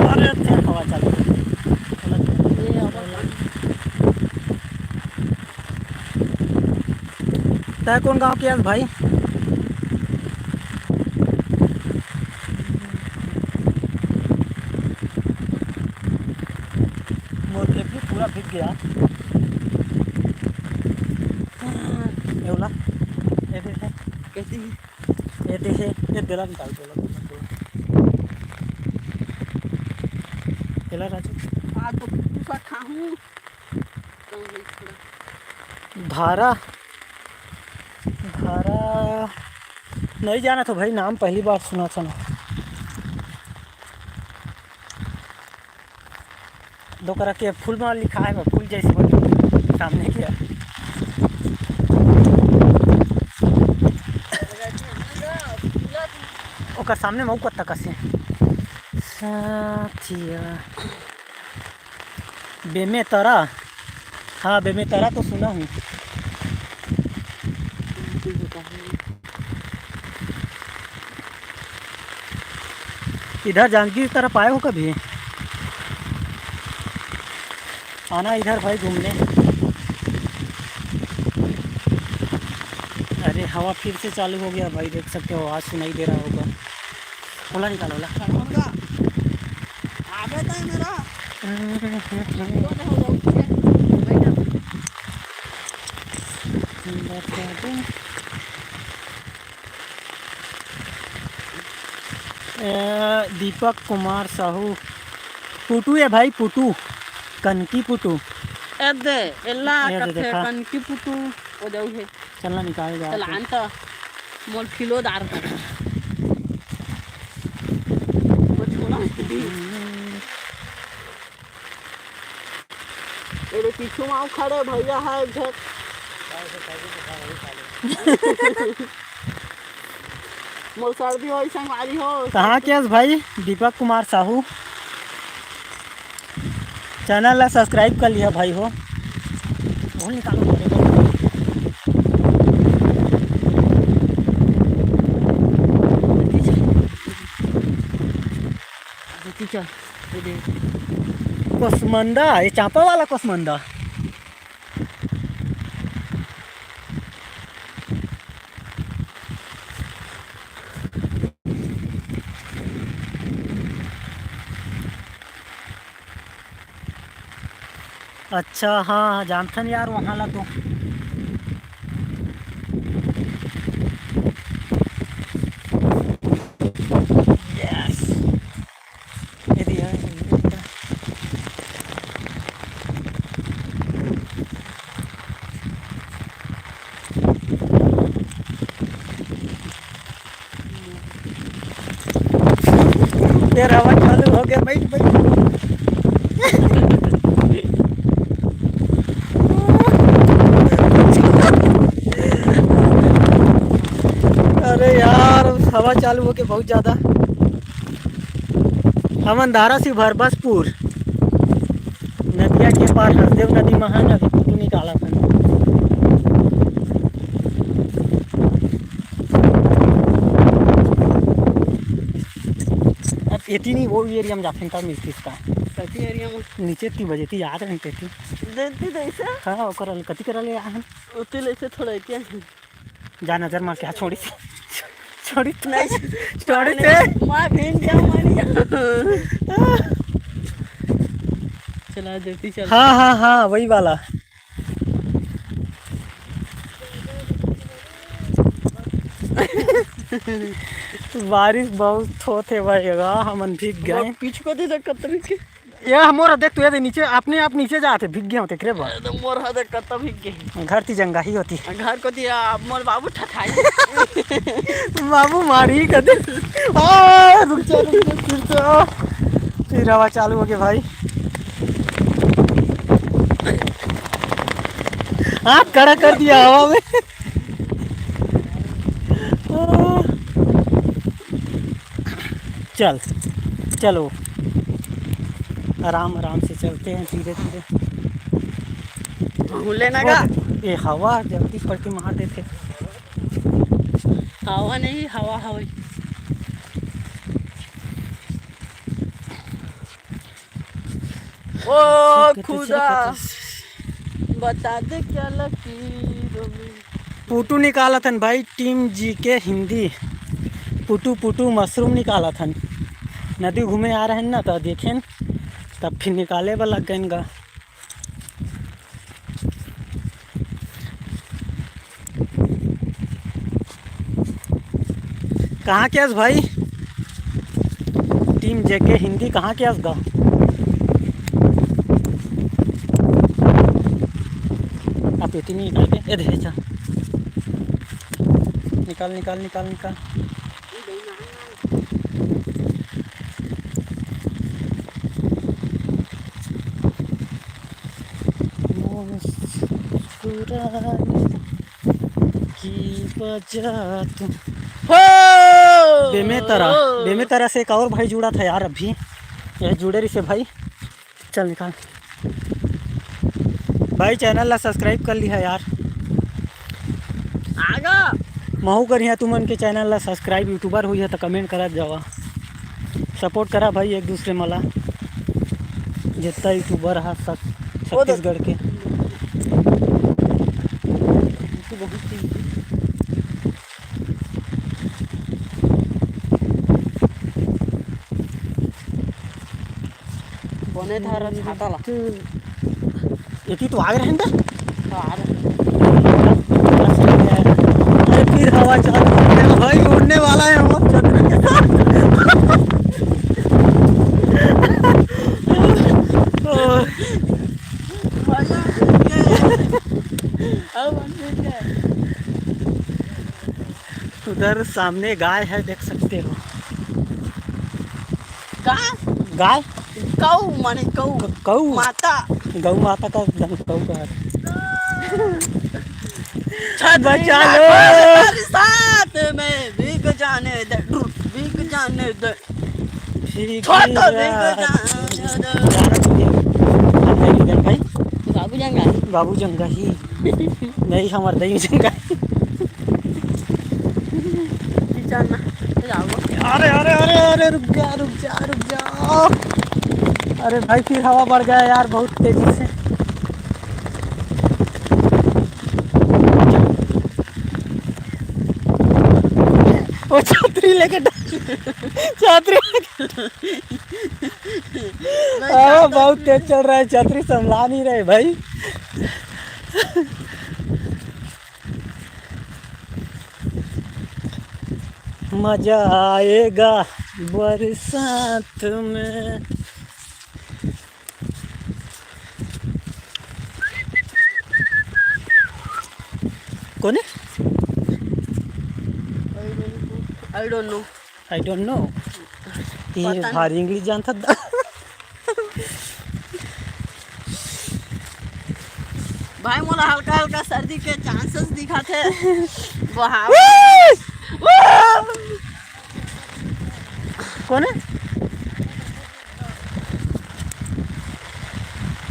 B: अरे हवा चल तय कौन गांव क्या भाई मोटे भी पूरा भीग गया ये देखे
A: कैसी
B: ये देखे ये दिला निकाल दिला राजू
A: आज तो पूसा खाऊं
B: धारा नहीं जाना तो भाई नाम पहली बार सुना था ना दो करा के फूल में लिखा है फूल जैसे बनी सामने किया ओकर सामने मऊ कत्ता कसे साथिया बेमे तारा हाँ बेमे तारा तो सुना हूँ इधर जांजगीर तरफ आए हो कभी आना इधर भाई घूमने। अरे हवा फिर से चालू हो गया भाई देख सकते हो आवाज़ सुनाई दे रहा होगा ओला निकालो ओला
A: आगे तो मेरा
B: दीपक कुमार साहू पुटू है भाई पुटू कनकी पुटू
A: एदे एल्ला
B: ये
A: कथे
B: देखा।
A: कनकी पुटू ओ जाऊ है
B: चलना निकाल जा
A: चल आन तो मोल किलोदार का कुछ बोला ये पीछू माँ खड़े भैया है घर मोर सर्दी हो संगवारी हो।
B: कहाँ के हस भाई? दीपक कुमार साहू, चैनल ला सब्सक्राइब कर लिया भाई हो। बोल निकालो पड़ेगा।
A: चल ये देख
B: कोसमंदा, ये चांपा वाला कोसमंदा। अच्छा हाँ जानथन यार वहाँ ला तो। यस ये दिया है, ये दिया। तेरा आवाज चालू हो गया भाई भाई। अरे यार हवा चालू हो के बहुत ज़्यादा। हम अंधारा से भरबसपुर नदिया के पार हसदेव नदी महान अभी फोटो निकाला था। अब इतनी वो एरिया में जाते हैं मिलती इसका
A: कति एरिया में
B: नीचे 3 बजे थी याद रहते थी।
A: देती दैसे
B: हाँ ओकर कति करा ले आहन
A: उते लेसे थोड़ा क्या
B: जा नजर मार के छोड़ी छोड़ी
A: नहीं
B: छोड़ी थे
A: मां भेन जा मानी चला देती चल।
B: हाँ हाँ हाँ वही वाला। बारिश बहुत होते भाईगा हमन भीग गए।
A: पीछ को दे कतरी के
B: ये हमारा देख तू ये नीचे अपने आप नीचे जाते भीग गए होते करे बा
A: एकदम मोर हद कत भी के
B: घर ती जंगा ही होती।
A: घर को दिया मोर बाबू ठठाई
B: बाबू मारी कदे आ रुक जा फिर तो फिर हवा चालू हो गया भाई। हाँ कड़ा कर दिया हवा में। चल चलो आराम आराम से चलते हैं धीरे धीरे।
A: लेना का
B: ये हवा जल्दी पड़ के मार देते।
A: हवा नहीं हवा हवा ओ खुदा बता दे क्या लकीरों में।
B: पुटू निकाला था भाई टीम जी के हिंदी पुटू पुटू मशरूम निकाला था। नदी घूमे आ रहे हैं ना तो देखें तब फिर निकाले वाला गएगा। कहाँ के आस भाई टीम जे के हिंदी कहाँ के आस गा? आप इतनी निकाल के ये दे जा निकाल निकाल निकाल निकाल। की वजह तुम बेमे तरह से एक और भाई जुड़ा था यार अभी ये जुड़े रही से भाई। चल निकाल भाई चैनल ला सब्सक्राइब कर लिया यार।
A: आगा
B: महू करिए तुमन के चैनल ला सब्सक्राइब यूट्यूबर हुई है तो कमेंट करा जावा सपोर्ट करा भाई एक दूसरे मला जितना यूट्यूबर है सब छत्तीसगढ़ के।
A: बने धारा छाता ला
B: ये तो आगे रहेंगे।
A: कार
B: अरे फिर हवा चालू हो गया भाई उड़ने वाला है हम चंद्र के साथ। उधर सामने गाय है देख सकते हो। गाय
A: कऊ माने कऊ
B: गऊ
A: माता
B: गऊ माता का गऊ का बचा लो।
A: हमारे साथ में भीग जाने दे, भीग जाने दे, छोड़ दो, भीग जाने दे।
B: भाई
A: बाबू जंगा
B: बाबू जंगा ही नहीं हमार दही जंगा।
A: चलना जाओ।
B: अरे अरे अरे अरे रुक जा रुक जा रुक जा। अरे भाई फिर हवा बढ़ गया यार बहुत तेजी से। वो छतरी लेके छतरी बहुत तेज चल रहा है, छतरी संभला नहीं रहे भाई। मजा आएगा बरसात में। कौन है?
A: I don't know.
B: I don't know. ये
A: पता नहीं।
B: भारी इंग्लिश जानता था।
A: भाई मोला हल्का हल्का सर्दी के चांसेस दिखा थे। वहाँ
B: कौन है?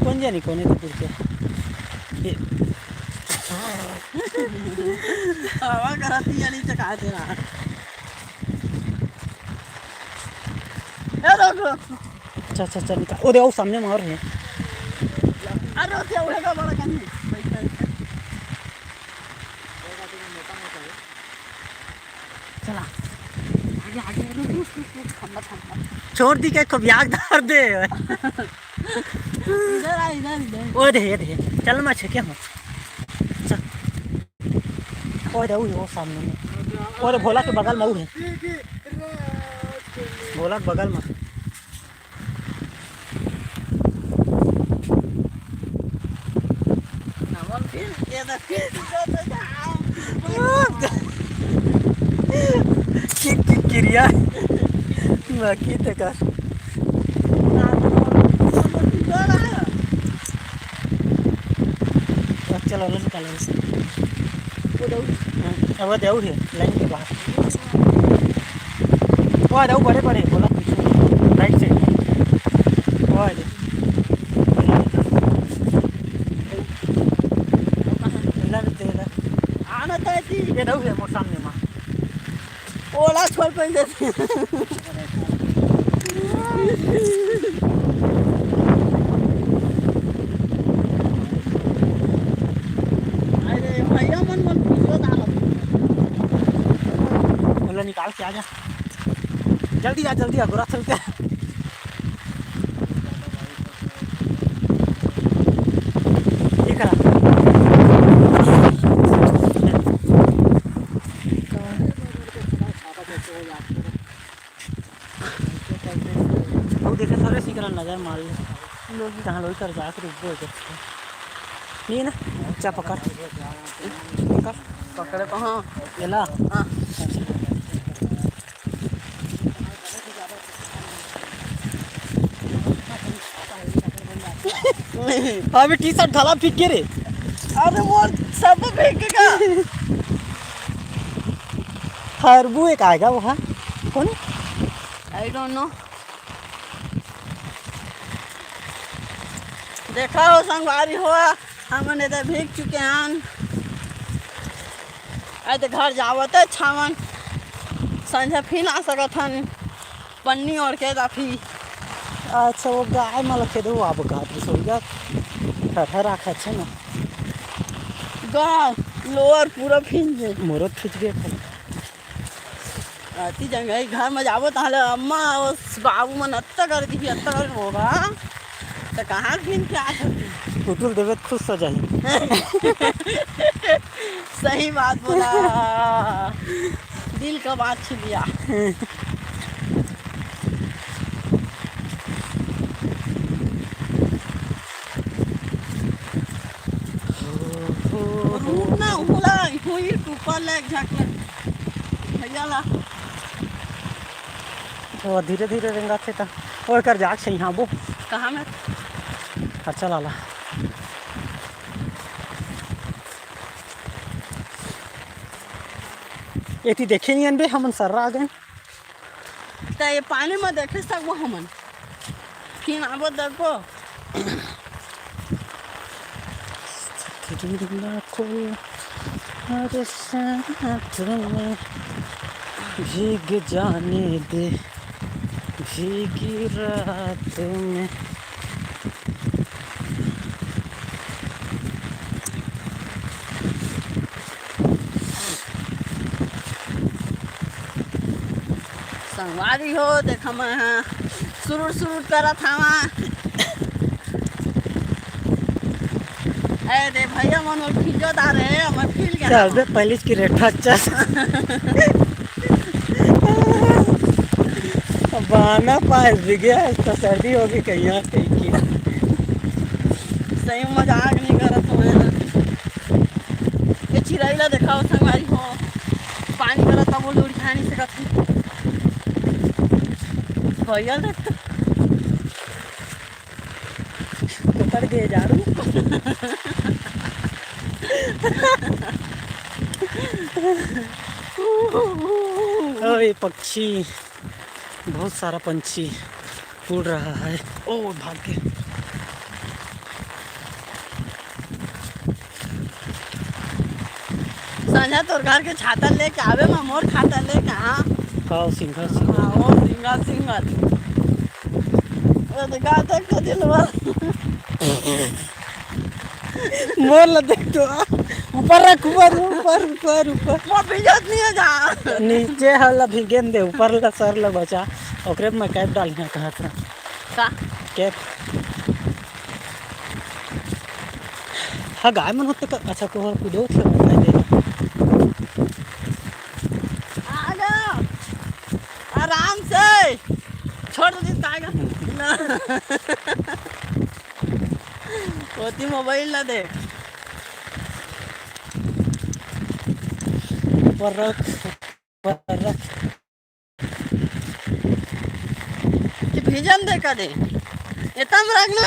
B: कौन जानी कौन है? तो ये
A: हवा कराती यानी चका दे रहा। ए रुक।
B: अच्छा अच्छा अच्छा निकाल। ओ देखो सामने में और है।
A: अरे क्या उड़ेगा बड़ा कहीं। चला आगे आगे रुक खम्बा खम्बा
B: छोड़ दी के खूब याद धार दे।
A: इधर आ इधर।
B: ओ दे चल मैं छे क्या हूँ। चल ओ दे वो सामने में। और भोला के बगल में है। भोला के बगल में। क्रिया बाकी तक चलो निकालो। अब देव है लाइन के बाहर। वो देव बड़े बड़े बोला पीछे राइट साइड। वो दे
A: आना था
B: ये देव है मोर सामने में।
A: ओला छोड़ पे देते। अरे भैया मन पीछे डालो।
B: बोला निकाल के आ जा जल्दी आ गोरा चलते हैं। ये करा अब देखे सारे सीकरा नजर मार ले लोग कहाँ लोग कर जाकर रुक गए। नहीं ना अच्छा पकड़
A: पकड़े कहाँ?
B: ये ला।
A: हाँ
B: अभी टी शर्ट ढाला फिट के रे।
A: अरे वो सब फेंकेगा।
B: हरबू एक आएगा वहाँ कौन?
A: I don't know. देखा हो संगवारी हो हमने तो भीग चुके हैं। तो घर जावत है छावन संझे फिर आ सकत हन पन्नी और के दाफी।
B: अच्छा वो गाय माला के दो आप गात सोगा ठहर रखा है ना।
A: गाय लोअर पूरा फिंज
B: मोरत खींच गया
A: आती जगह घर में जावो ताले अम्मा उस बाबू मन अत्ता कर दी अत्ता कर होगा तो कहाँ फिर के आ सकती।
B: पुतुल देवे खुश हो जाए।
A: सही बात बोला। दिल का बात छू लिया। रुकना बोला हुई ऊपर लेग झकना भैया ला।
B: तो धीरे धीरे रेंगा थे ता और कर जाग से यहाँ वो
A: कहाँ में
B: अच्छा लाला ये थी देखे नहीं अनबे हमन सर्रा आ गए
A: तो ये पानी में देखे सकबो हमन फिर आबो देखो
B: को हर साथ में भीग जाने दे भीगी रात में।
A: संगवारी हो देखा मैं सुरुट सुरुट करा था वहाँ दे भैया मन खिंचो दा रहे हम खिल गया
B: चल बे पहले की रेठा अच्छा बहाना पास भी गया तो सर्दी होगी कहीं यहाँ कहीं की
A: सही मजाक नहीं कर तुम्हें ये चिड़ैला देखाओ संगवारी हो पानी करा तब वो उड़ खा नहीं सकत भैया देख
B: तो कर दिए झाड़ू ओए पक्षी बहुत सारा पंछी उड़ रहा है ओ भाग के
A: संझा तोर घर के छाता लेके आवे मैं मोर खाता लेके हाँ
B: खाओ सिंघा
A: हाँ वो सिंगल सिंगल वो देखा तक तो दिलवा
B: मोर ला देख तो ऊपर रख ऊपर ऊपर ऊपर ऊपर
A: वो बिजत नहीं है जा
B: नीचे हल्ला भिगेन दे ऊपर ला सर ला बचा ओकरे में कैप डाल के कहा था
A: का
B: कैप हाँ गाय मन होते अच्छा को कूदो थे बताए दे
A: आ जा आराम से छोड़ दे तागा होती मोबाइल ना दे
B: ऊपर रख
A: कि भेजन दे का दे इतना में रखना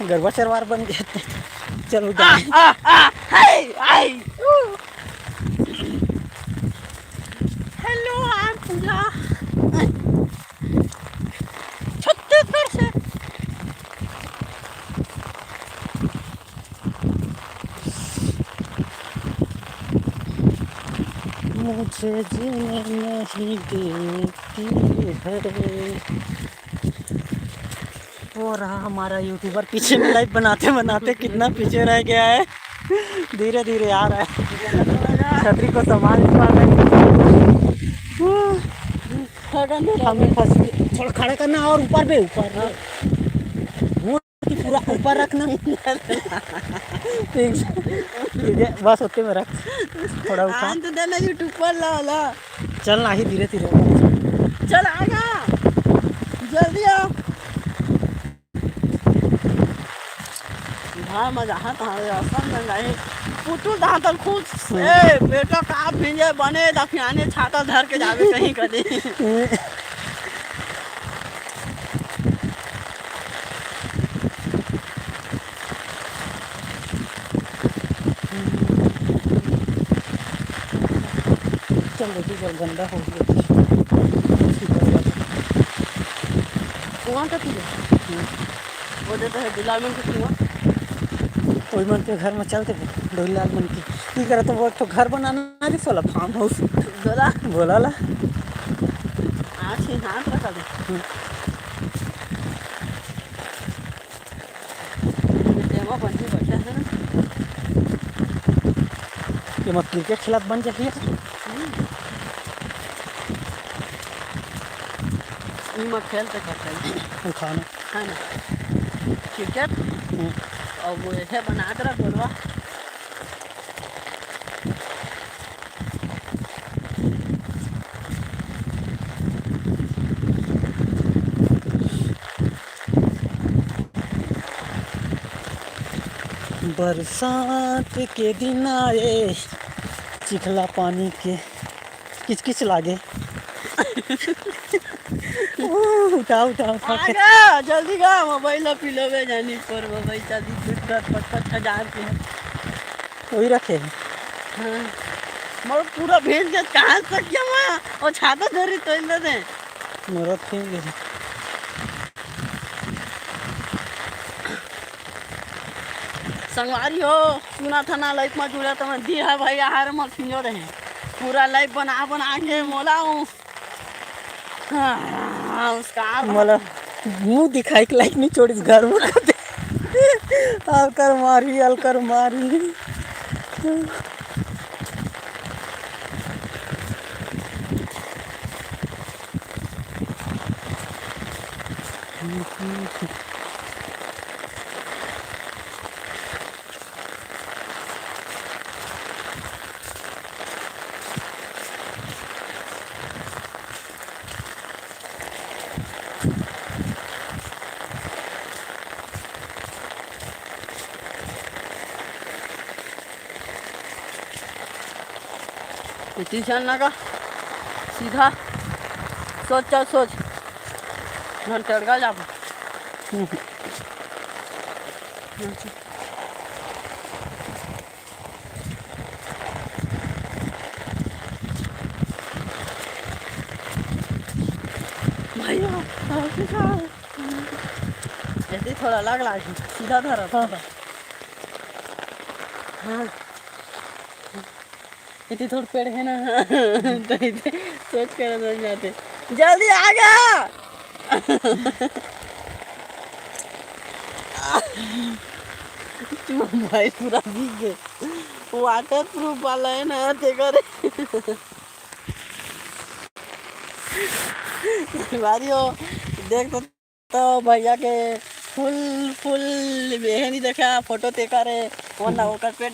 B: गरबा चरवार बन गए चलो
A: हेलो आई पूजा छत्तीसगढ़ से
B: मुझे जीने नहीं देती है वो रहा हमारा यूट्यूबर पीछे में लाइव बनाते बनाते कितना पीछे रह गया है धीरे धीरे आ रहा है छतरी को संभाल पा रहे हमें फंस थोड़ा खड़ा करना और ऊपर पे ऊपर पूरा ऊपर रखना ठीक है बस उतने में रख थोड़ा ऊपर
A: तो देना यूट्यूब पर ला
B: चलना ही धीरे धीरे
A: चल आगा जल्दी आओ हाँ मजा हाँ तुम्हारे आसान बन गए पुतुल दहा तल खुद ए बेटा का भिंजे बने दफियाने छाता धर के जावे कहीं कदे
B: चल देखिए जल गंदा हो गया
A: कुआं का तुझे वो देता है दिलामन का कुआं
B: कोई मन के घर में चलते डोलाल मन की करे तो वो तो घर बनाना दी सोला फार्म हाउस
A: बोला
B: बोला ला
A: आँख से हाथ रखा दे टेमा बंदी बैठा है ना
B: ये मत क्रिकेट खिलाफ बन जाती है
A: मैं खेलते करते हैं
B: खाना
A: है ना क्रिकेट और वो ऐसे बना कर बोलवा
B: बरसात के दिन आए चिखला पानी के किच किच लागे उठाओ उठाओ उठाओ।
A: आ गया जल्दी गा मोबाइल पिलोवे जानी पर मोबाइल चाली फिट 5,000 के है।
B: वही रखे हैं।
A: हाँ मोर पूरा भेज के कहाँ तक क्या मैं और छाता धरी तो इन दे
B: मोरत फेंक दे।
A: संगवारी हो सुना था ना लाइफ में जुड़ा तो मैं दी है भाई आहार में खिंजो रहे पूरा लाइफ बना बना के मोलाऊं। हाँ उसका
B: मला मुंह दिखाई के लाइक नहीं छोड़ी घर में कर दे। अलकर मारी
A: ट्यूशन लगा सीधा सोच चल सोच घंटड़गा जा भैया ऐसे थोड़ा लग रहा है सीधा धरा हाँ इतनी थोड़ी पेड़ है ना तो इतने सोच कर समझ जाते जल्दी आ गया। भाई पूरा भीग गए वाटर प्रूफ वाला है ना ते करे बारी हो देख तो भैया के फुल फुल नहीं देखा फोटो ते करे वरना वो कर पेट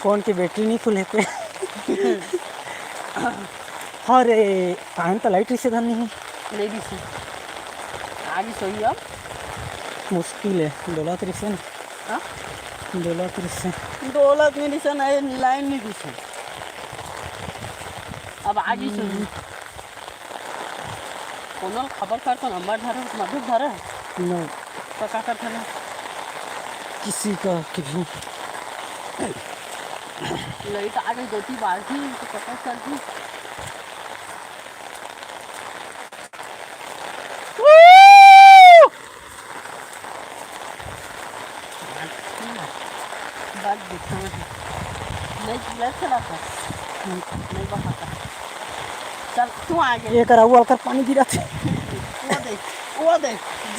B: फोन की बैटरी नहीं फुल है पे। अरे कान तो लाइट से धरनी है
A: नहीं दिसी आगे सोई अब
B: मुश्किल है दौलत रिक्शा ना
A: हाँ
B: दौलत रिक्शा
A: दौलत में दिशा नहीं लाइन में दिशा अब आगे सोई कोनो खबर कर तो नंबर धरे मधुर धरे
B: नहीं
A: तो क्या करते हैं
B: किसी का कभी
A: लाइट आ गई 2-3 बार थी तो पता चलती बात दिखाना है नहीं लेट चला था नहीं बताता चल तू आगे
B: ये करा हुआ कर पानी गिरा थे
A: वो दे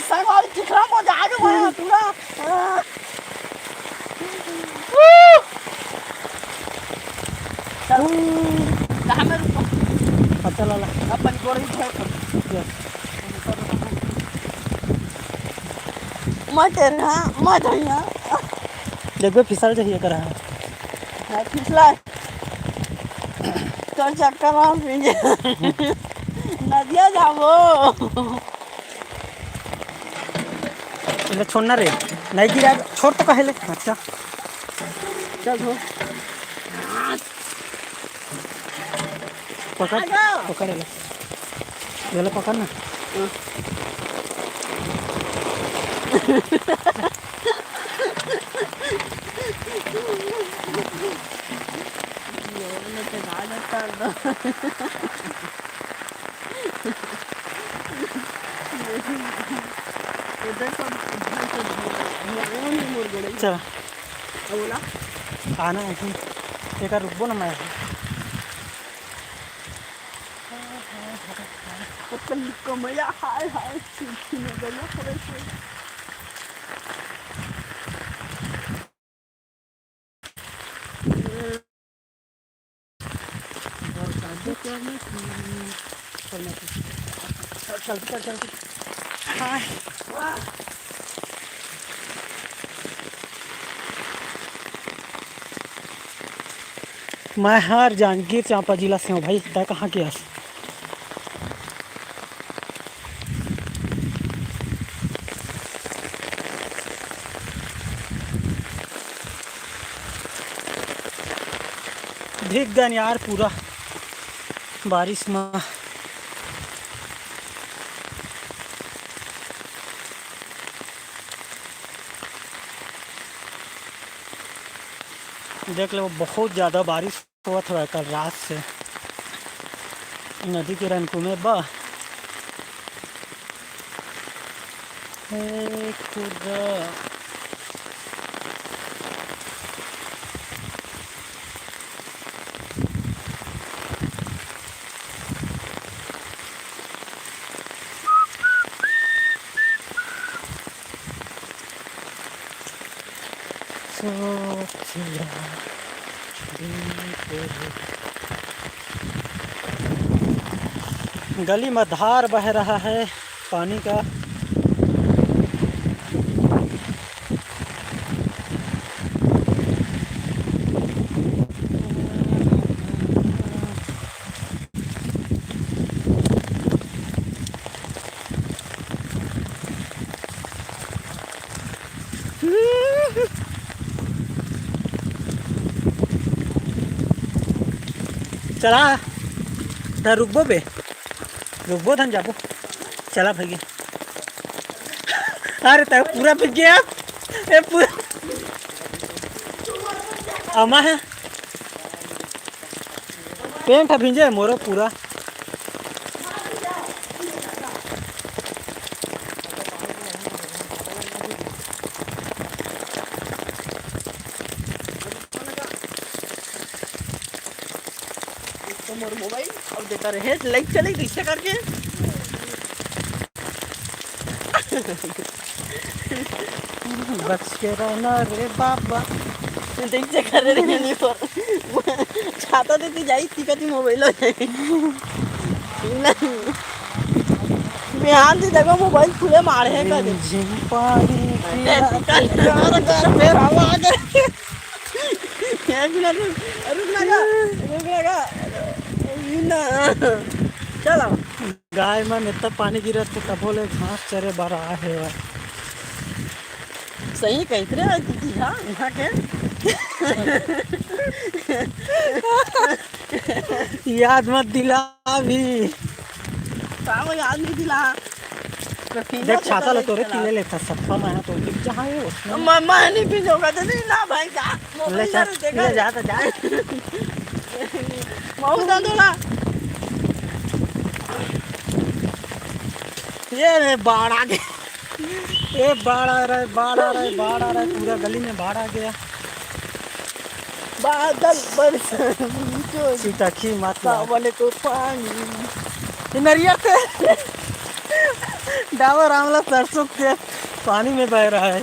A: संगवारी चिखरा को जागे मैं तू ना चल कहाँ में रुको
B: पता लगा
A: अपन गोड़ी उठा मत हाँ मत यहाँ
B: देखो फिसल चाहिए करा
A: हाँ फिसला तो चक्कर मार पीछे नदिया जाओ
B: इन्हें छोड़ना रे नहीं गिरा छोड़ तो कहे ले अच्छा
A: चल हो
B: पकड़ पकड़ ले ये ले पकड़ना चल
A: बोला
B: आना है एक रुकबो ना मैं
A: कमैया हाय हाय में गया करे
B: चल चल चल हाय मैं हर जांगीर चांपा जिला से हूँ भाई ता कहाँ के आस भीग गए यार पूरा बारिश में। देख लो बहुत ज़्यादा बारिश हुआ था कल रात से नदी के रनकू में बा। हे खुदा गली में धार बह रहा है पानी का। चला धा रुकबो बे रुकबो धन जाबो चला भैया। अरे तब पूरा भीग गया ए पूरा अमा है पेंट भिंजे मोरो पूरा।
A: तो मोर मोबाइल अब देखा रहे लाइट चली कैसे करके
B: बच के रहना रे बाबा।
A: देख से कर रहे नहीं पर छाता देती जाई तिकती मोबाइल हो जाए नहीं बिहान से जगह मोबाइल खुले मारे है कर
B: जिम पानी
A: कर फिर हवा आ गए। एक मिनट रुक लगा चलो
B: गाय में इतना पानी गिरा तो तब बोले घास चरे बारा है।
A: सही कहते रहे दीदी हाँ यहाँ के
B: याद मत दिला अभी
A: सामने याद नहीं दिला
B: देख छाता ले तोरे ले लेता सफा में है तो दिख जहाँ है उसमें
A: मम्मा नहीं पीछोगा तो नहीं ना भाई जा
B: ले जा ले जा तो जा
A: माउस डाल दो ना
B: ये रे बाढ़ आ गया। ये बाढ़ आ रहा है बाढ़ आ रहा है बाढ़ आ रहा है पूरा गली में बाढ़ आ गया।
A: बादल बरस
B: सीताखी मत
A: सावन को पानी
B: ये नरियर से डाबर आंवला सरसों के पानी में बह रहा है।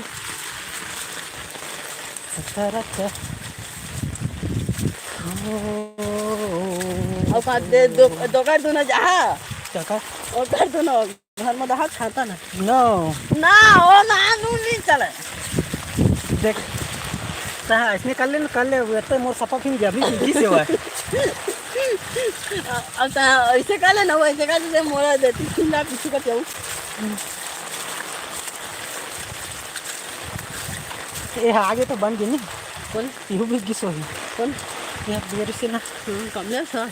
A: और का दे दो कर दो ना जा
B: काका
A: और कर दो ना घर में दहा खाता ना
B: नो
A: ना ओ ना नू नहीं चले
B: देख ता इसने कर ले वो तो मोर सपा फिर जब भी से हुआ
A: अब ऐसे कर ले ना वैसे कर दे मोरा देती खिला किसी का चाहूँ
B: ये आगे तो बन गई नहीं
A: कौन
B: यू भी किस होगी
A: कौन
B: यार देर से ना
A: कमले सर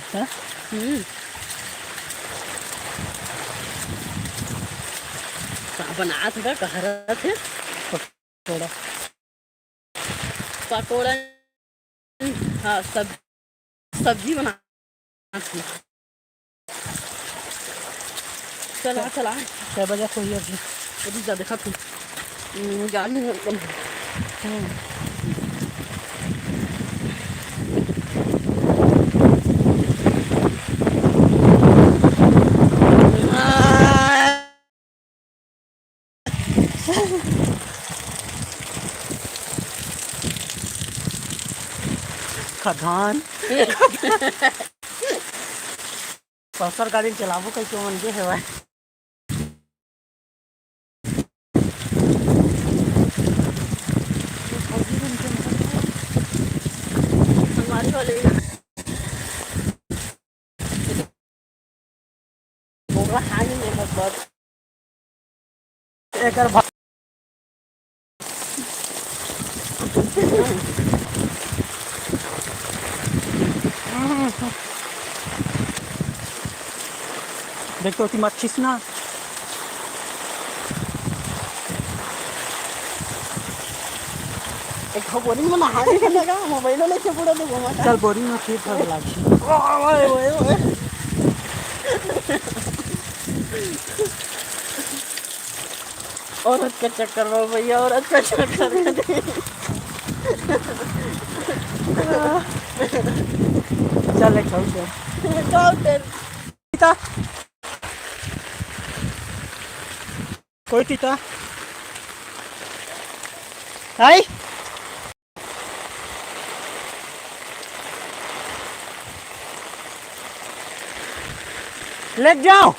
B: हाँ
A: बना था कह रहा थे
B: थोड़ा
A: पकौड़ा हाँ सब्जी बना थी चला चला
B: 6 बजे कोई अभी
A: अभी जा देखा तू जान एकदम
B: खदान पल्सर गाड़ी चलाबो कैसे मन के है
A: हमारी वाले होगा हानि में मतलब
B: एक देखो कि मत खींचना।
A: एक बोरिंग में नहाने के लगा मोबाइल लेके पूरा तो घुमा
B: चल बोरिंग में फिर थोड़ा लागी।
A: ओए ओए ओए औरत का चक्कर में भैया, औरत का चक्कर में
B: चल एक छोड़ दे।
A: जाओ तेरे
B: तीता कोई तीता आई ले जाओ।